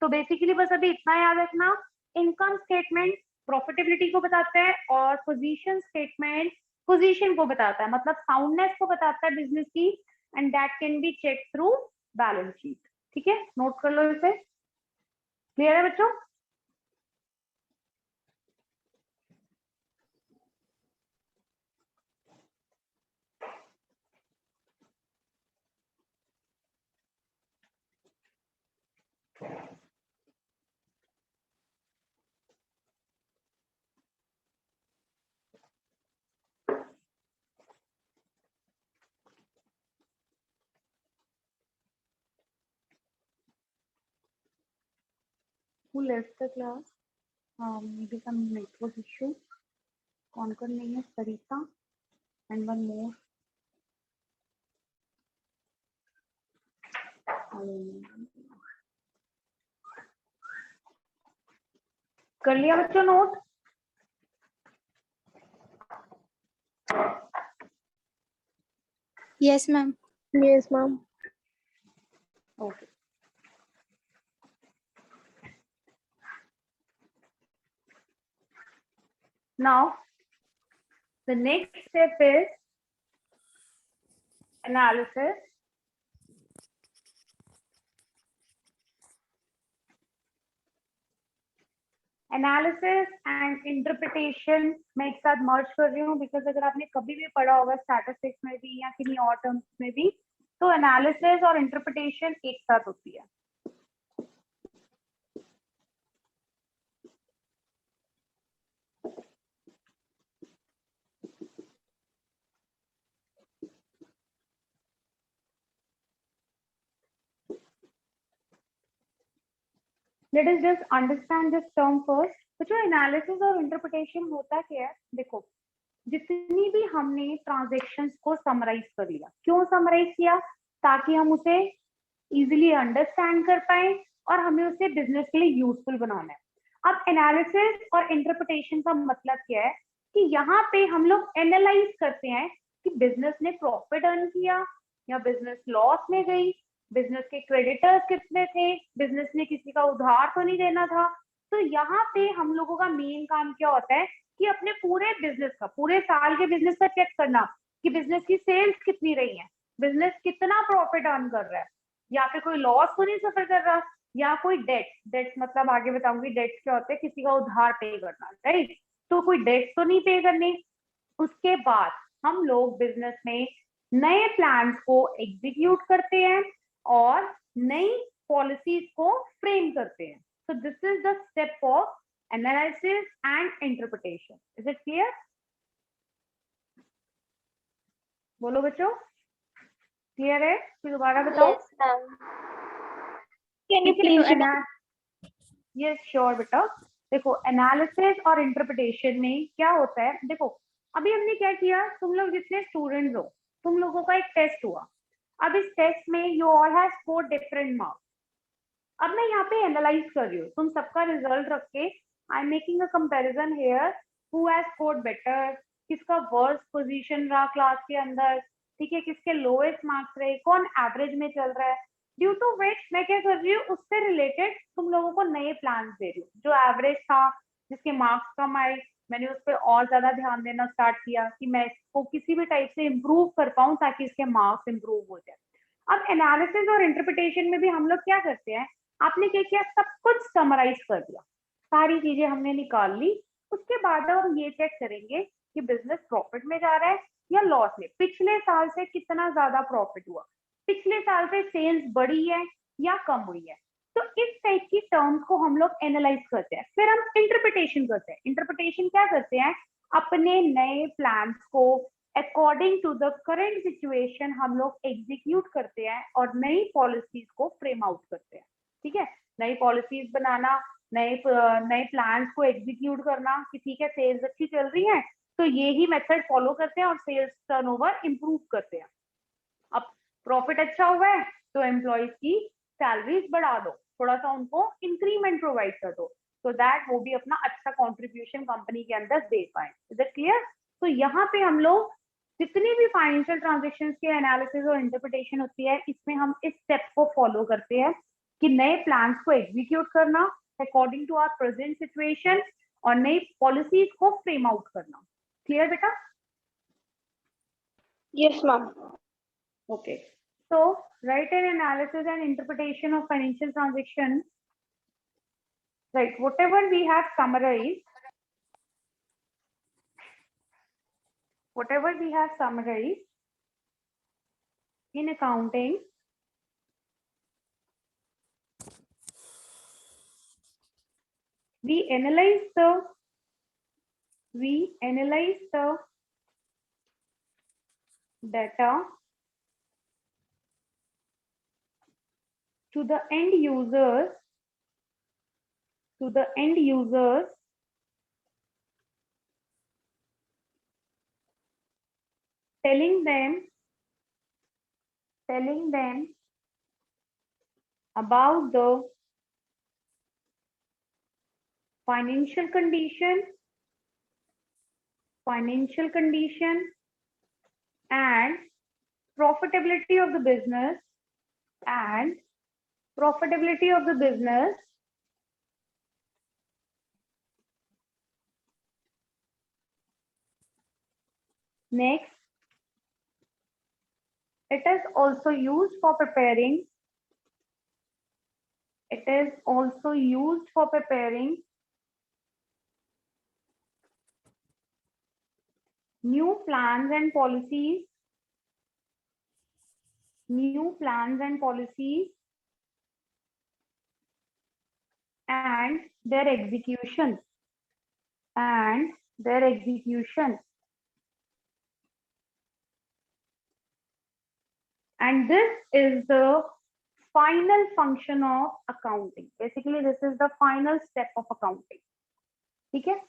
तो बेसिकली बस अभी इतना याद रखना, इनकम स्टेटमेंट प्रॉफिटेबिलिटी को बताता है और पोजीशन स्टेटमेंट पोजीशन को बताता है, मतलब साउंडनेस को बताता है बिजनेस की, and that can be check through balance sheet. ठीक है, नोट कर लो इसे। क्लियर है बच्चों? Who left the class? Maybe some network issue. कौन कौन नहीं है? सरिता and one more. कर लिया बच्चों note? Yes, ma'am. Yes, ma'am. Okay. Now, the next step is analysis. Analysis and interpretation मैं एक साथ मर्ज कर रही हूँ, बिकॉज अगर आपने कभी भी पढ़ा होगा स्टैटिस्टिक्स में भी या किन्हीं और टर्म्स में भी, तो एनालिसिस और इंटरप्रिटेशन एक साथ होती है। Let us just understand this term first. तो जो एनालिसिस और इंटरप्रिटेशन होता क्या है, देखो जितनी भी हमने ट्रांजेक्शन्स को समराइज कर लिया, क्यों समराइज किया, ताकि हम उसे इजीली अंडरस्टैंड कर पाए और हमें उसे बिजनेस के लिए यूजफुल बनाना है। अब एनालिसिस और इंटरप्रिटेशन का मतलब क्या है कि यहाँ पे हम लोग एनालाइज करते हैं कि बिजनेस ने प्रॉफिट अर्न किया या बिजनेस लॉस में गई, बिजनेस के क्रेडिटर्स कितने थे, बिजनेस ने किसी का उधार तो नहीं देना था। तो यहाँ पे हम लोगों का मेन काम क्या होता है कि अपने पूरे बिजनेस का, पूरे साल के बिजनेस का चेक करना कि बिजनेस की सेल्स कितनी रही है, बिजनेस कितना प्रॉफिट अर्न कर रहा है, या फिर कोई लॉस तो नहीं सफर कर रहा, या कोई डेट मतलब आगे बताऊंगी डेट्स क्या होते हैं, किसी का उधार पे करना, राइट। तो कोई डेट तो नहीं पे करनी। उसके बाद हम लोग बिजनेस में नए प्लान्स को एग्जीक्यूट करते हैं और नई पॉलिसीज को फ्रेम करते हैं। So this is the step of analysis and interpretation. Is it clear? बोलो बच्चों, क्लियर है? फिर दोबारा बताओ। Yes, ma'am. Can you ठीक है, please तो यस श्योर बेटा। देखो एनालिसिस और इंटरप्रिटेशन में क्या होता है, देखो अभी हमने क्या किया, तुम लोग जितने स्टूडेंट्स हो, तुम लोगों का एक टेस्ट हुआ। अब इस टेस्ट में you all have scored different marks. अब मैं यहाँ पे एनालाइज कर रही हूँ तुम सबका रिजल्ट रख के, I am making a comparison here, who has scored better, किसका वर्स्ट पोजीशन रहा क्लास के अंदर, ठीक है, किसके लोएस्ट मार्क्स रहे, कौन एवरेज में चल रहा है। ड्यू टू विच मैं क्या कर रही हूँ, उससे रिलेटेड तुम लोगों को नए प्लान दे रही हूँ। जो एवरेज था, जिसके मार्क्स कम आए, मैंने उस पर और ज्यादा ध्यान देना स्टार्ट किया कि मैं इसको किसी भी टाइप से इम्प्रूव कर पाऊँ ताकि इसके मार्क्स इम्प्रूव हो जाए। अब एनालिसिस और इंटरप्रिटेशन में भी हम लोग क्या करते हैं, आपने क्या किया, सब कुछ समराइज कर दिया, सारी चीजें हमने निकाल ली। उसके बाद अब हम ये चेक करेंगे कि बिजनेस प्रॉफिट में जा रहा है या लॉस में, पिछले साल से कितना ज्यादा प्रॉफिट हुआ, पिछले साल से सेल्स बढ़ी है या कम हुई है। तो इस टाइप की टर्म्स को हम लोग एनालाइज करते हैं। फिर हम इंटरप्रिटेशन करते हैं। इंटरप्रिटेशन क्या करते हैं, अपने नए प्लान्स को according to the current situation हम लोग एग्जीक्यूट करते हैं और नई पॉलिसीज को फ्रेम आउट करते हैं। ठीक है, नई पॉलिसीज बनाना, नए नए प्लान्स को एग्जीक्यूट करना कि ठीक है सेल्स अच्छी चल रही है तो ये ही मेथड फॉलो करते हैं और सेल्स टर्नओवर इंप्रूव करते हैं। अब प्रॉफिट अच्छा हुआ है तो एम्प्लॉयज की सैलरीज बढ़ा दो, थोड़ा सा उनको इंक्रीमेंट प्रोवाइड कर दो, so दैट वो भी अपना अच्छा कंट्रीब्यूशन कंपनी के अंदर दे पाए। Is it clear? तो यहाँ पे हम लोग जितनी भी फाइनेंशियल ट्रांजेक्शन के एनालिसिस और इंटरप्रिटेशन होती है, इसमें हम इस स्टेप को फॉलो करते हैं कि नए प्लान्स को एग्जीक्यूट करना according to our present situation और नई पॉलिसीज को फ्रेम आउट करना। क्लियर बेटा? Yes, ma'am. Okay. So write an analysis and interpretation of financial transactions. Right. Whatever we have summarized, in accounting, we analyze the data to the end users, telling them about the financial condition and profitability of the business Next, it is also used for preparing new plans and policies and their execution. And this is the final function of accounting. Basically, this is the final step of accounting. ठीक है?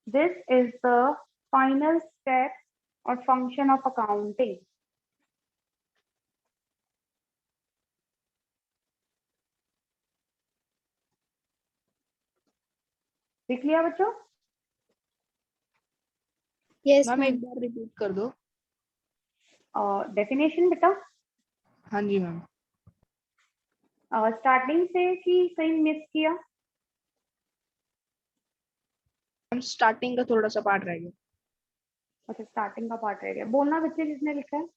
This is the final step or function of accounting. देख लिया बच्चों? Yes, ma'am ma'am. एक बार रिपीट कर दो। डेफिनेशन बेटा हाँ जी मैम। स्टार्टिंग से कि कहीं मिस किया? मैम स्टार्टिंग का थोड़ा सा पार्ट रह गया। अच्छा, स्टार्टिंग का पार्ट रह गया। बोलना बच्चे जिसने लिखा है।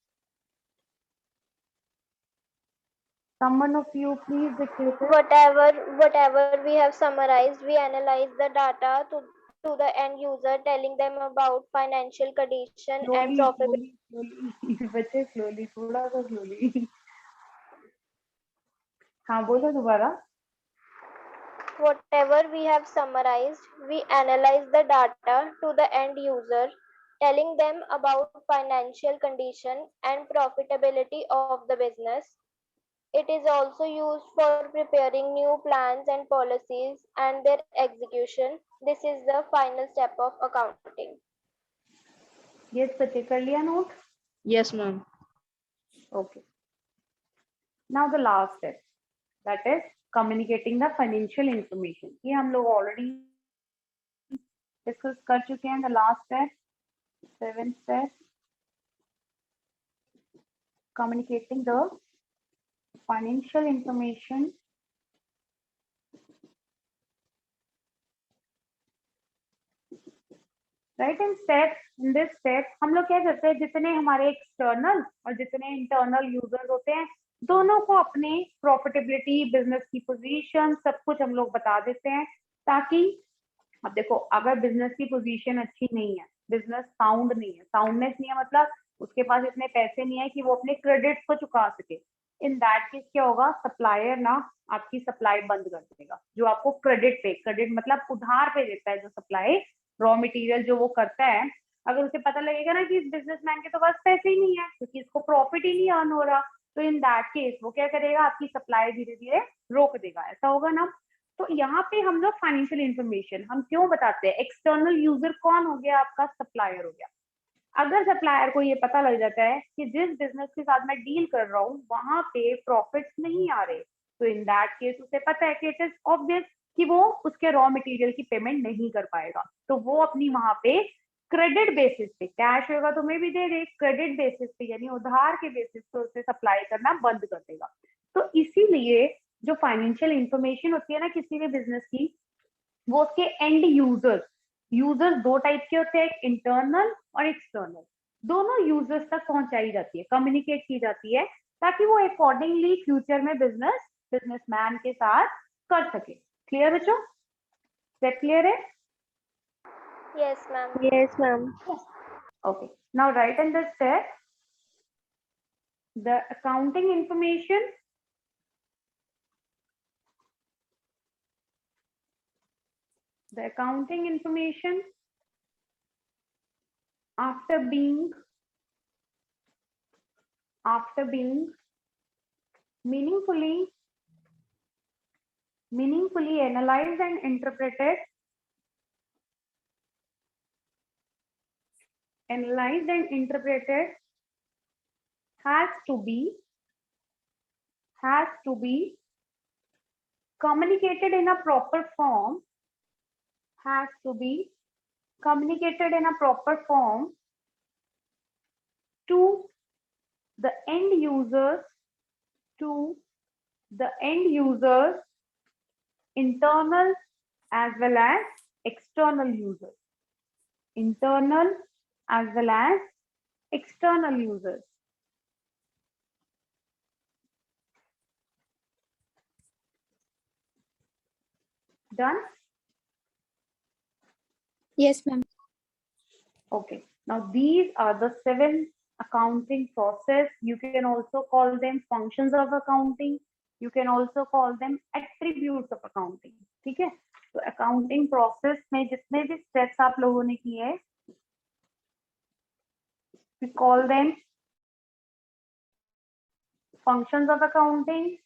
Someone of you please declare. Whatever we have summarized, we analyze the data to the end user, telling them about financial condition and profitability. slowly बच्चे slowly, थोड़ा सा slowly. हाँ बोलो दोबारा। Whatever we have summarized, we analyze the data to the end user, telling them about financial condition and profitability of the business. It is also used for preparing new plans and policies and their execution. This is the final step of accounting. Yes बच्चे कर लिया note? Yes ma'am. Okay. Now the last step, that is communicating the financial information. ये हम लोग already discuss कर चुके हैं. The last step, 7th step, communicating the financial information right. In this step हम लोग क्या करते हैं, जितने हमारे एक्सटर्नल और जितने इंटरनल यूजर्स होते हैं दोनों को अपने प्रॉफिटेबिलिटी, बिजनेस की पोजीशन, सब कुछ हम लोग बता देते हैं, ताकि अब देखो अगर बिजनेस की पोजीशन अच्छी नहीं है, बिजनेस साउंड नहीं है, साउंडनेस नहीं है मतलब उसके पास इतने पैसे नहीं है कि वो अपने क्रेडिट्स को चुका सके, इन दैट केस क्या होगा, सप्लायर ना आपकी सप्लाई बंद कर देगा। जो आपको क्रेडिट मतलब उधार पे देता है, जो सप्लाई रॉ मटेरियल जो वो करता है, अगर उसे पता लगेगा ना कि इस बिजनेसमैन के तो पास पैसे ही नहीं है क्योंकि इसको प्रॉफिट ही नहीं अर्न हो रहा, तो इन दैट केस वो क्या करेगा, आपकी सप्लाई धीरे धीरे रोक देगा। ऐसा होगा ना। तो यहाँ पे हम लोग फाइनेंशियल इंफॉर्मेशन हम क्यों बताते हैं, एक्सटर्नल यूजर कौन हो गया, आपका सप्लायर हो गया। अगर सप्लायर को ये पता लग जाता है कि जिस बिजनेस के साथ मैं डील कर रहा हूँ वहां पे प्रॉफिट्स नहीं आ रहे, तो इन दैट केस उसे पता है कि इट इज ऑब्वियस कि वो उसके रॉ मटेरियल की पेमेंट नहीं कर पाएगा, तो वो अपनी वहां पे क्रेडिट बेसिस पे, कैश होगा तो मैं भी दे दे, क्रेडिट बेसिस पे यानी उधार के बेसिस पे उसे सप्लाई करना बंद कर देगा। तो इसीलिए जो फाइनेंशियल इंफॉर्मेशन होती है ना किसी भी बिजनेस की, वो उसके एंड यूजर्स दो टाइप के होते हैं, एक इंटरनल और एक्सटर्नल, दोनों यूजर्स तक पहुंचाई जाती है, कम्युनिकेट की जाती है, ताकि वो अकॉर्डिंगली फ्यूचर में बिजनेसमैन के साथ कर सके। क्लियर बच्चों? स्टेप क्लियर है? Yes, ma'am. Yes, ma'am. Okay, now write in the step the accounting information after being meaningfully analyzed and interpreted has to be communicated in a proper form, to the end users, internal as well as external users, Done? Yes, ma'am. Okay, now these are the 7 accounting process. You can also call them functions of accounting. You can also call them attributes of accounting. ठीक है? तो accounting process में जितने भी steps आप लोगों ने किए हैं, we call them functions of accounting,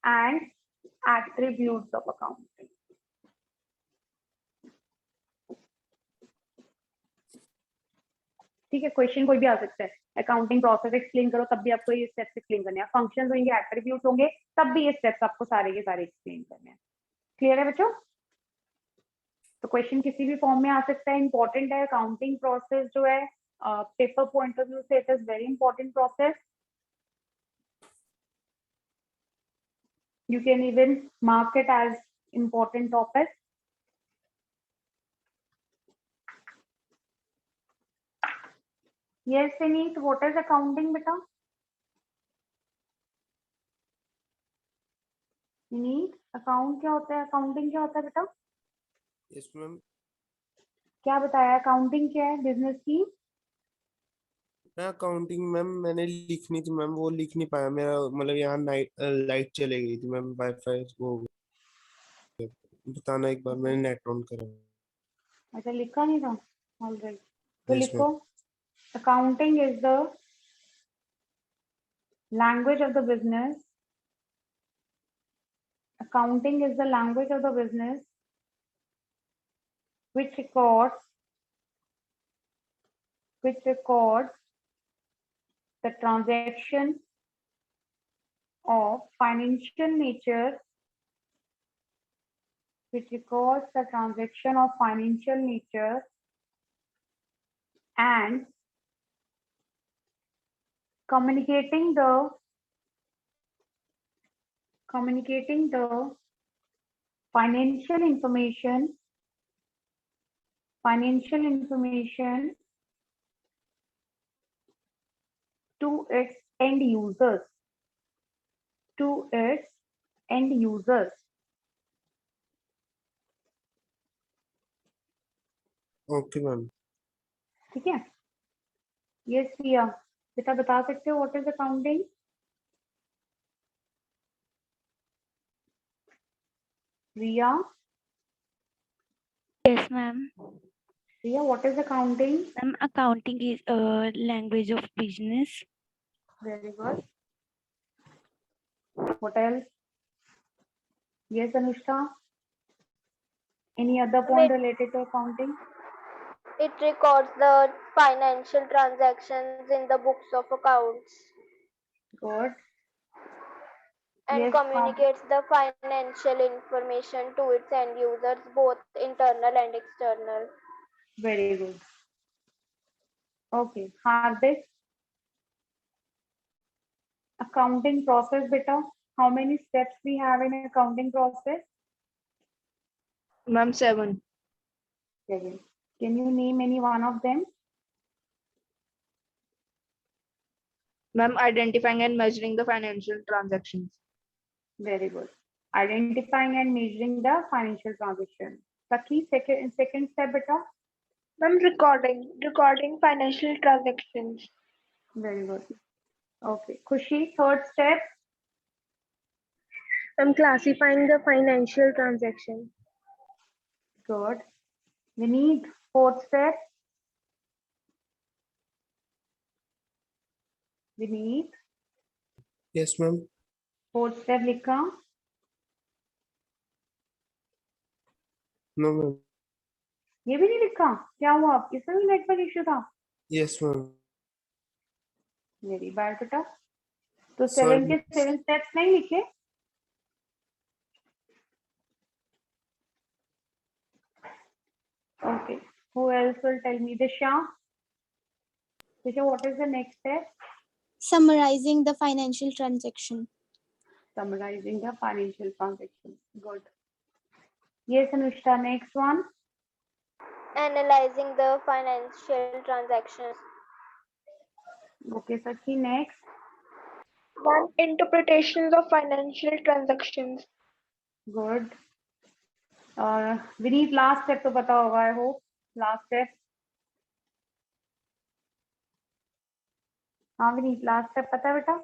and attributes of accounting. ठीक है, क्वेश्चन कोई भी आ सकता है, अकाउंटिंग प्रोसेस एक्सप्लेन करो तब भी आपको ये स्टेप्स एक्सप्लेन करने हैं, फंक्शंस होंगे, एट्रीब्यूट होंगे, तब भी ये स्टेप्स आपको सारे के सारे एक्सप्लेन करने हैं। क्लियर है बच्चों? तो क्वेश्चन किसी भी फॉर्म में आ सकता है, इंपॉर्टेंट है अकाउंटिंग प्रोसेस जो है, पेपर पॉइंट ऑफ व्यू से it is very important process. You can even mark it as important topic. Yes, Vineet, what is accounting, beta? Vineet, account क्या होता है? Accounting क्या होता है बेटा? Yes ma'am. क्या बताया? Accounting क्या है? Business की? मैं अकाउंटिंग मैम मैंने लिखनी थी मैम, वो लिख नहीं पाया, मेरा मतलब यहाँ लाइट चले गई थी मैम, वाईफाई वो बताना एक बार, मैंने नेट ऑन करा। अच्छा, लिखा नहीं था? Alright. तो यस लिखो, ma'am. accounting is the language of the business. Accounting is the language of the business which records the transaction of financial nature, and communicating the financial information to its end users. Okay ma'am. ठीक है? यस प्रिया, बेटा बता सकते हो what is accounting? Priya, Yes, ma'am. Priya, what is accounting? Ma'am, accounting is a language of business. Very good. What else? Yes, Anushka. Any other point related to accounting? It records the financial transactions in the books of accounts Good. and Yes, communicates the financial information to its end users, both internal and external. very good. Okay, Hardik. Accounting process, beta. How many steps we have in accounting process? Ma'am, 7. 7. Can you name any one of them? Ma'am, identifying and measuring the financial transactions. Very good. Identifying and measuring the financial transaction. Sakhi, second step, beta. Ma'am, recording financial transactions. Very good. Okay. Khushi, third step. I'm classifying the financial transaction. Good. Vineet, fourth step. Vineet, yes ma'am. fourth step लिखा. No ma'am. ये भी नहीं लिखा? क्या हुआ? इसमें भी नेटवर्क इश्यू था? Yes ma'am. वेरी बैड बेटा। तो Sorry. 7 के 7 स्टेप्स नहीं लिखे? Okay. Who else will tell me? Disha. Disha, what is the next step? Summarizing the financial transaction. Summarizing the financial transaction. Good. Yes, Anushka, next one. Analyzing the financial transactions. Okay, Sakhi, next. One, interpretations of financial transactions. Good. Vineet, last step तो पता होगा, I hope. Last step. हाँ Vineet, last step पता है बेटा?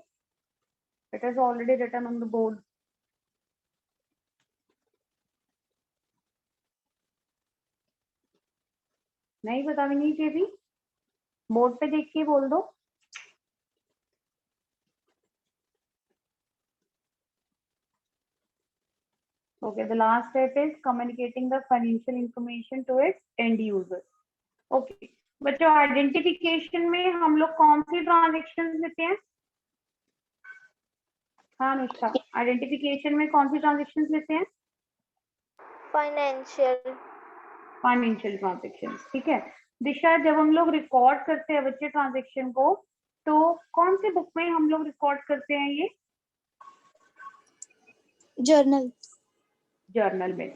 It is already written on the board. नहीं पता विनीत ये भी? बोर्ड पे देख के बोल दो. Okay, the last step is communicating the financial information to its end user. Okay, बच्चों आइडेंटिफिकेशन में हम लोग कौन सी ट्रांजेक्शन लेते हैं? हाँ अनुष्का, आइडेंटिफिकेशन में कौन सी ट्रांजेक्शन लेते हैं? Financial. फाइनेंशियल ट्रांजेक्शन, ठीक है। दिशा, जब हम लोग रिकॉर्ड करते हैं बच्चे ट्रांजेक्शन को, तो कौन सी बुक में हम लोग रिकॉर्ड करते हैं ये? journal, जर्नल में।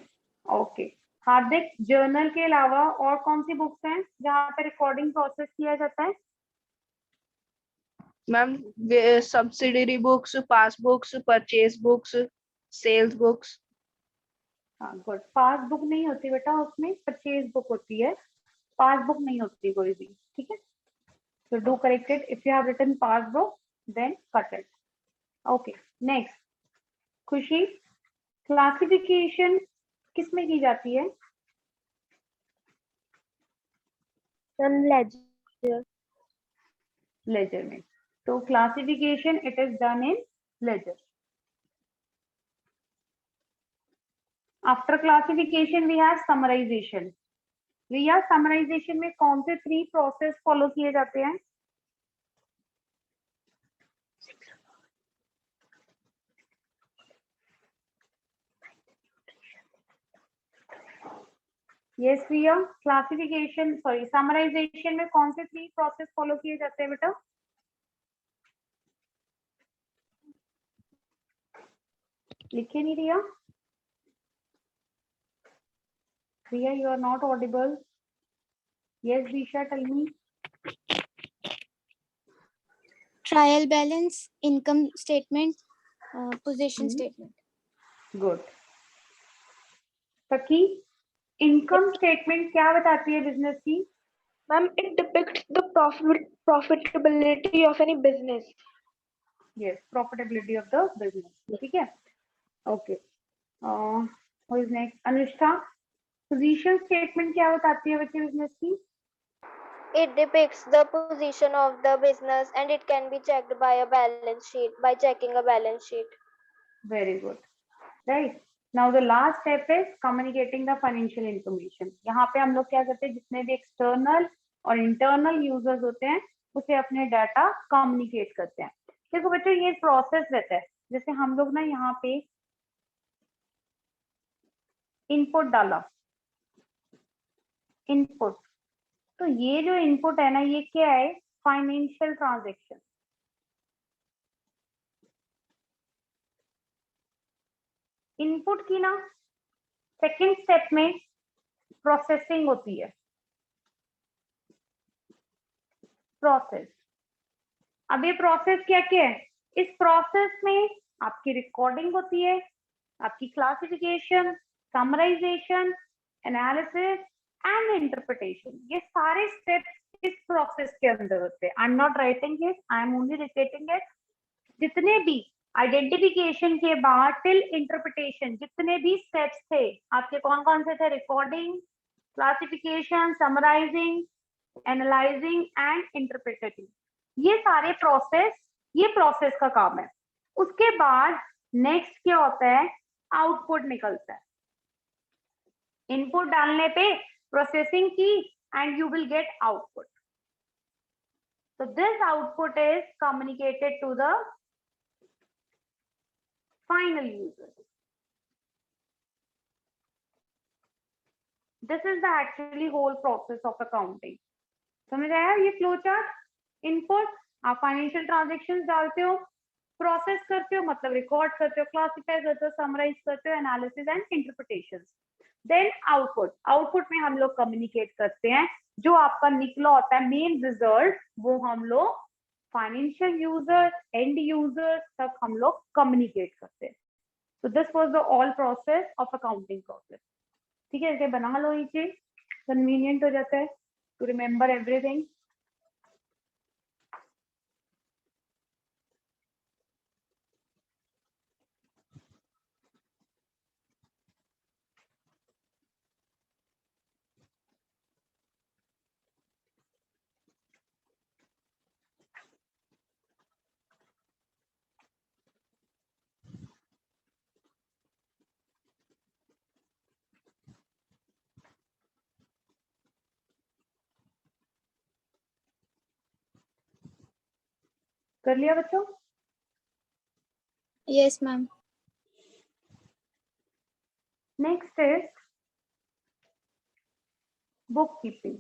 ओके, हार्दिक, जर्नल के अलावा और कौन सी बुक्स हैं जहाँ पे रिकॉर्डिंग प्रोसेस किया जाता है? Ma'am subsidiary books, passbooks, purchase books, sales books. हाँ गुड, पासबुक नहीं होती बेटा, उसमें परचेज बुक होती है, पासबुक नहीं होती कोई भी, ठीक है। So do correct it. If you have written passbook, then cut it. Okay. Next, Khushi, classification किसमें की जाती है? Ma'am, ledger. लेजर में। तो classification it is done in ledger. After classification we have summarization. भैया समराइजेशन में कौन से 3 प्रोसेस फॉलो किए जाते हैं? यस भैया, क्लासिफिकेशन सॉरी समराइजेशन में कौन से 3 प्रोसेस फॉलो किए जाते हैं बेटा? लिखे नहीं रिया? Priya, you are not audible. Yes, Disha, tell me. trial balance, income statement, position statement. Good. सखी, इनकम स्टेटमेंट क्या बताती है बिजनेस की? Ma'am, it depicts the profitability of any business. Yes, profitability of the business. ठीक है? Okay. Who is next? Anushka, position statement क्या बताती है बच्चे बिजनेस की? It depicts the position of the business and it can be checked by a balance sheet, by checking a balance sheet. Very good. Right. Now the last step is communicating the financial information. यहाँ पे हम लोग क्या करते हैं, जितने भी एक्सटर्नल और इंटरनल यूजर्स होते हैं उसे अपने डाटा कम्युनिकेट करते हैं। देखो बच्चों, ये प्रोसेस रहता है, जैसे हम लोग ना यहाँ पे इनपुट डाला, इनपुट, तो ये जो इनपुट है ना, ये क्या है? Financial transaction. इनपुट की ना सेकंड स्टेप में प्रोसेसिंग होती है, प्रोसेस। अब ये प्रोसेस क्या क्या है? इस प्रोसेस में आपकी रिकॉर्डिंग होती है, आपकी classification, summarization, analysis and interpretation, ये सारे स्टेप्स इस प्रोसेस के अंदर होते हैं। I am not writing it, I am only repeating it. जितने भी आइडेंटिफिकेशन के बाद टिल इंटरप्रिटेशन जितने भी स्टेप्स थे आपके, कौन कौन से थे? Recording, classification, summarizing, analyzing and interpreting, ये सारे प्रोसेस, ये प्रोसेस का काम है। उसके बाद नेक्स्ट क्या होता है? आउटपुट निकलता है। इनपुट डालने पे प्रोसेसिंग की and you will get output. So this output is communicated to the final user. This is the actually whole process of accounting. समझ आया ये फ्लो चार्ट? इनपुट, आप फाइनेंशियल ट्रांजेक्शंस डालते हो, प्रोसेस करते हो मतलब रिकॉर्ड करते हो, क्लासिफाई करते हो, समराइज करते हो, analysis and interpretations. Then output, output में हम लोग कम्युनिकेट करते हैं, जो आपका निकला होता है मेन रिजल्ट, वो हम लोग फाइनेंशियल यूजर, एंड यूजर तक हम लोग कम्युनिकेट करते हैं। तो this was the all process of accounting process. ठीक है, इसे बना लो नीचे, कन्वीनियंट हो जाता है टू रिमेम्बर एवरीथिंग। कर लिया बच्चों? Yes, ma'am. Next is bookkeeping.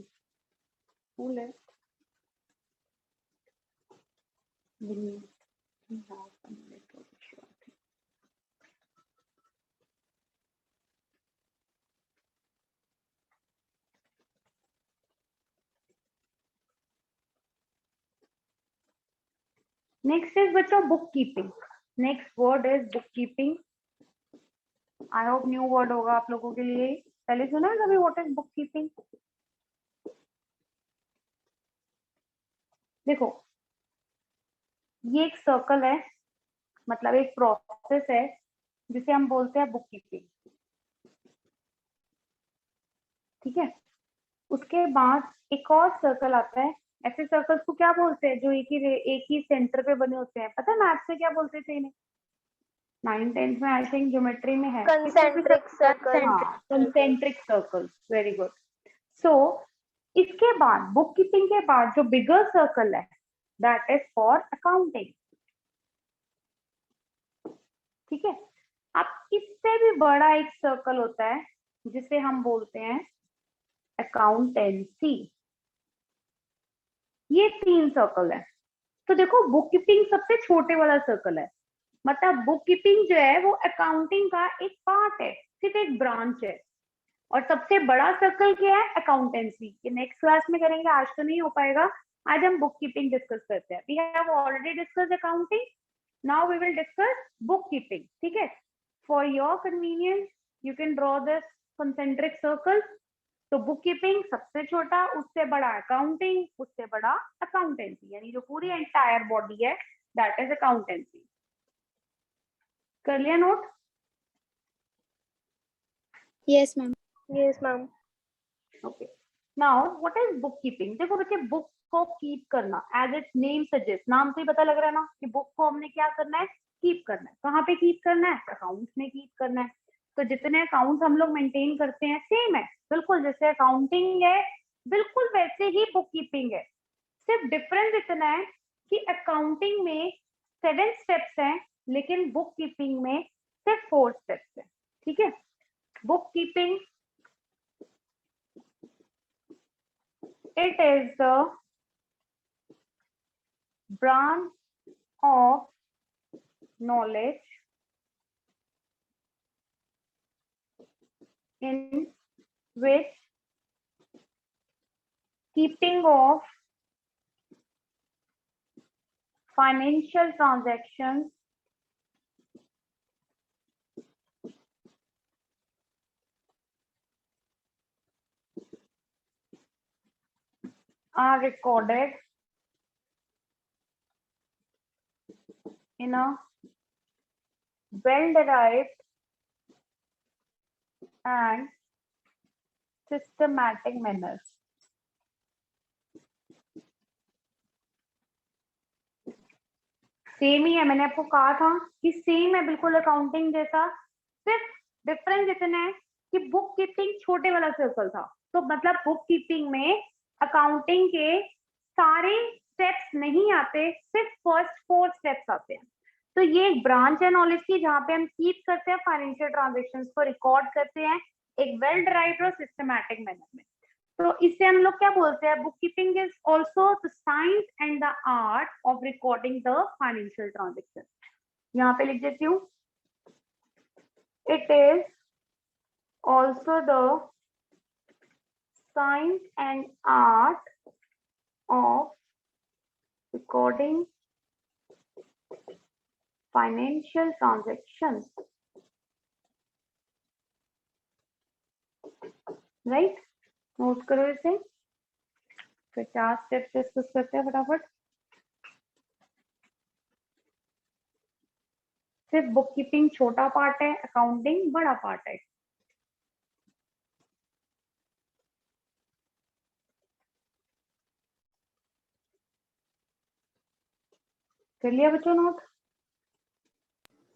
Who left? Vinny. We have some network issue, I think. Next is बच्चों bookkeeping. Next word is bookkeeping. I hope new word होगा आप लोगों के लिए. पहले सुना है कभी what is bookkeeping? देखो, ये एक सर्कल है, मतलब एक प्रोसेस है जिसे हम बोलते हैं बुक कीपिंग. ठीक है. उसके बाद एक और सर्कल आता है. ऐसे सर्कल्स को क्या बोलते हैं जो एक ही सेंटर पे बने होते हैं? पता है मैथ से क्या बोलते थे इन्हें? 9th-10th में आई थिंक ज्योमेट्री में है. Concentric circle. Concentric circles. Very good. So इसके बाद बुक कीपिंग के बाद जो बिगर सर्कल है दैट इज फॉर अकाउंटिंग. ठीक है. अब इससे भी बड़ा एक सर्कल होता है जिसे हम बोलते हैं अकाउंटेंसी. ये 3 सर्कल है. तो देखो बुक कीपिंग सबसे छोटे वाला सर्कल है, मतलब बुक कीपिंग जो है वो अकाउंटिंग का एक पार्ट है, सिर्फ एक ब्रांच है. और सबसे बड़ा सर्कल क्या है? अकाउंटेंसी. ये नेक्स्ट क्लास में करेंगे, आज तो नहीं हो पाएगा. आज हम बुक कीपिंग डिस्कस करते हैं. We have already discuss accounting, now we will discuss book keeping. ठीक है. For your convenience you can draw this concentric circles. तो बुक कीपिंग सबसे छोटा, उससे बड़ा अकाउंटिंग, उससे बड़ा अकाउंटेंसी, यानी जो पूरी एंटायर बॉडी है दैट इज अकाउंटेंसी. कर लिया note? Yes, ma'am. Yes, ma'am. Okay. Now what is book keeping? देखो बच्चे, बुक को कीप करना एज इट्स नेम सजेस्ट, नाम से ही पता लग रहा है ना कि बुक को हमने क्या करना है? कीप करना है. कहाँ पे कीप करना है? अकाउंट्स में कीप करना है. तो जितने अकाउंट्स हम लोग मेंटेन करते हैं सेम है, बिल्कुल जैसे अकाउंटिंग है बिल्कुल वैसे ही बुक कीपिंग है. सिर्फ डिफरेंस इतना है कि अकाउंटिंग में 7 स्टेप्स हैं लेकिन बुक कीपिंग में सिर्फ 4 स्टेप्स हैं. ठीक है. Book keeping it is the branch of knowledge in which keeping of financial transactions are recorded in a well-derived and systematic manner. Same ही है, मैंने आपको कहा था कि सेम है बिल्कुल अकाउंटिंग जैसा. सिर्फ डिफरेंस इतना है कि बुक कीपिंग छोटे वाला सर्कल था. तो मतलब बुक कीपिंग में अकाउंटिंग के सारे स्टेप्स नहीं आते, सिर्फ फर्स्ट 4 स्टेप्स आते हैं. तो ये एक ब्रांच है नॉलेज की जहाँ पे हम कीप करते हैं फाइनेंशियल ट्रांजेक्शन्स को, रिकॉर्ड करते हैं एक वेल ड्राइव्ड और सिस्टमैटिक मैनर में. तो इससे हम लोग क्या बोलते हैं? Book keeping is also the science and the art of recording the financial transaction. यहाँ पे लिख देती हूँ, it is also the science and art of recording financial transactions. Right. Note करो इसे. फिर 4 स्टेप डिस्कस करते हैं फटाफट. सिर्फ बुक कीपिंग छोटा पार्ट है, अकाउंटिंग बड़ा पार्ट है. कर लिया बच्चों नोट?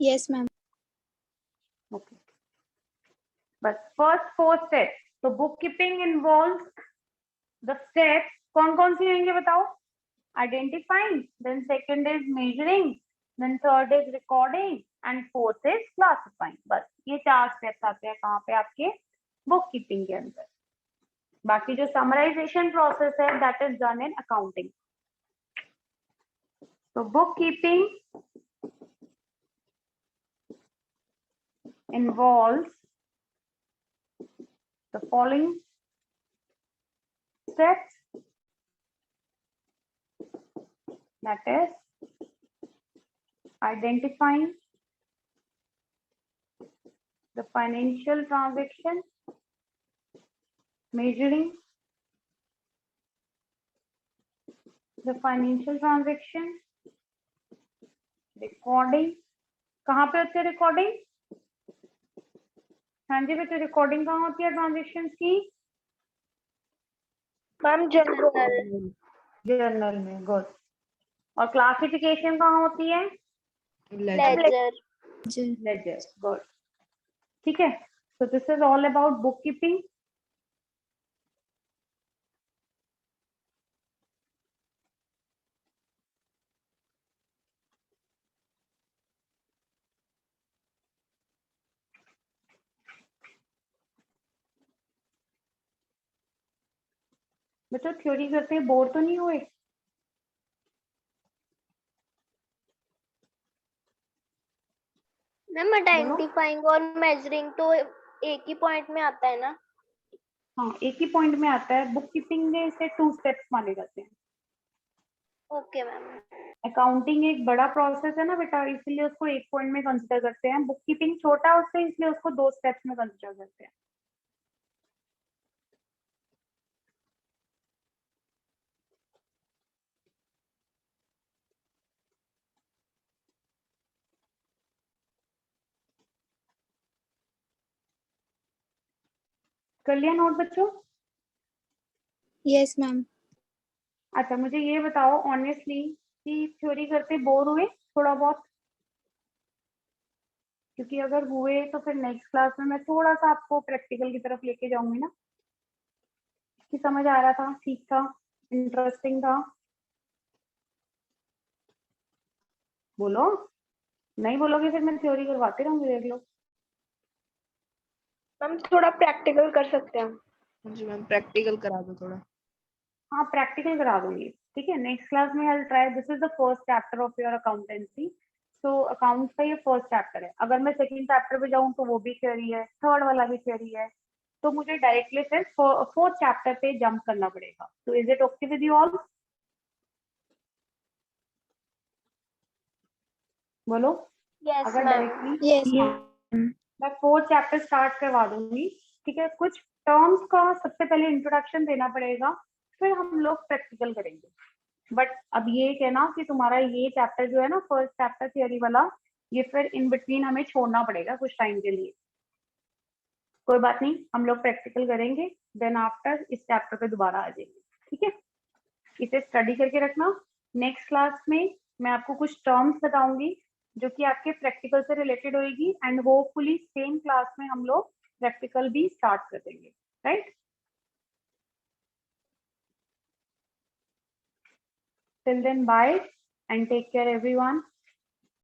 Yes, ma'am. ओके. बस फर्स्ट 4 स्टेप्स. तो book keeping involves the steps. कौन कौन सी होंगे बताओ? identifying, then second is measuring, then third is recording and fourth is classifying. बस ये 4 स्टेप्स आते हैं कहाँ पे आपके बुक कीपिंग के अंदर. बाकी जो समराइजेशन प्रोसेस है that is done in accounting. तो book keeping involves the following steps, that is identifying the financial transaction, measuring the financial transaction, recording. कहाँ पे होती है रिकॉर्डिंग? हाँ जी बच्चों, रिकॉर्डिंग कहाँ होती है ट्रांजेक्शन की? मैम जनरल जर्नल में. गुड. और क्लासिफिकेशन कहाँ होती है? Ledger. लेजर. गुड. ठीक है. So this is all about book keeping. बच्चों थ्योरी करते बोर तो नहीं हुए? मैम आइडेंटिफाइंग और मेजरिंग तो एक ही पॉइंट में आता है ना? हाँ एक ही पॉइंट में आता है. बुक कीपिंग में इसे 2 स्टेप्स माने जाते हैं. Okay ma'am. अकाउंटिंग एक बड़ा प्रोसेस है ना बेटा, इसलिए उसको एक पॉइंट में कंसीडर करते हैं. बुक कीपिंग छोटा है उससे, इसलिए उसको 2 स्टेप्स में कंसीडर करते हैं. कर लिया नोट बच्चों? Yes, ma'am. अच्छा मुझे ये बताओ ऑनेस्टली कि थ्योरी करते बोर हुए थोड़ा बहुत? क्योंकि अगर हुए तो फिर नेक्स्ट क्लास में मैं थोड़ा सा आपको प्रैक्टिकल की तरफ लेके जाऊंगी ना. कि समझ आ रहा था, ठीक था, इंटरेस्टिंग था? बोलो. नहीं बोलोगे फिर मैं थ्योरी करवाते रहूंगी, देख लो. मैम थोड़ा प्रैक्टिकल कर सकते हैं हम. जी मैम, प्रैक्टिकल करा दो थोड़ा. हाँ प्रैक्टिकल करा दूंगी. ठीक है. नेक्स्ट क्लास में I will try. This is the first chapter of your accountancy. तो अकाउंट्स का ये फर्स्ट चैप्टर है. अगर मैं सेकंड चैप्टर पे जाऊँ तो वो भी थ्योरी है, थर्ड वाला भी थ्योरी है. तो मुझे डायरेक्टली फिर फोर्थ चैप्टर पे जंप करना पड़ेगा. तो is it okay with you all? बोलो. यस अगर मैम. Directly Yes. मैं फोर्थ चैप्टर स्टार्ट करवा दूंगी. ठीक है. कुछ टर्म्स का सबसे पहले इंट्रोडक्शन देना पड़ेगा, फिर हम लोग प्रैक्टिकल करेंगे. बट अब ये कहना कि तुम्हारा ये चैप्टर जो है ना फर्स्ट चैप्टर थियरी वाला, ये फिर इन बिटवीन हमें छोड़ना पड़ेगा कुछ टाइम के लिए. कोई बात नहीं, हम लोग प्रैक्टिकल करेंगे, देन आफ्टर इस चैप्टर पे दोबारा आ जाएंगे. ठीक है. इसे स्टडी करके रखना. नेक्स्ट क्लास में मैं आपको कुछ टर्म्स बताऊंगी जो कि आपके प्रैक्टिकल से रिलेटेड होगी, एंड होपफुली सेम क्लास में हम लोग प्रैक्टिकल भी स्टार्ट कर देंगे. Right. Till then, bye and take care everyone.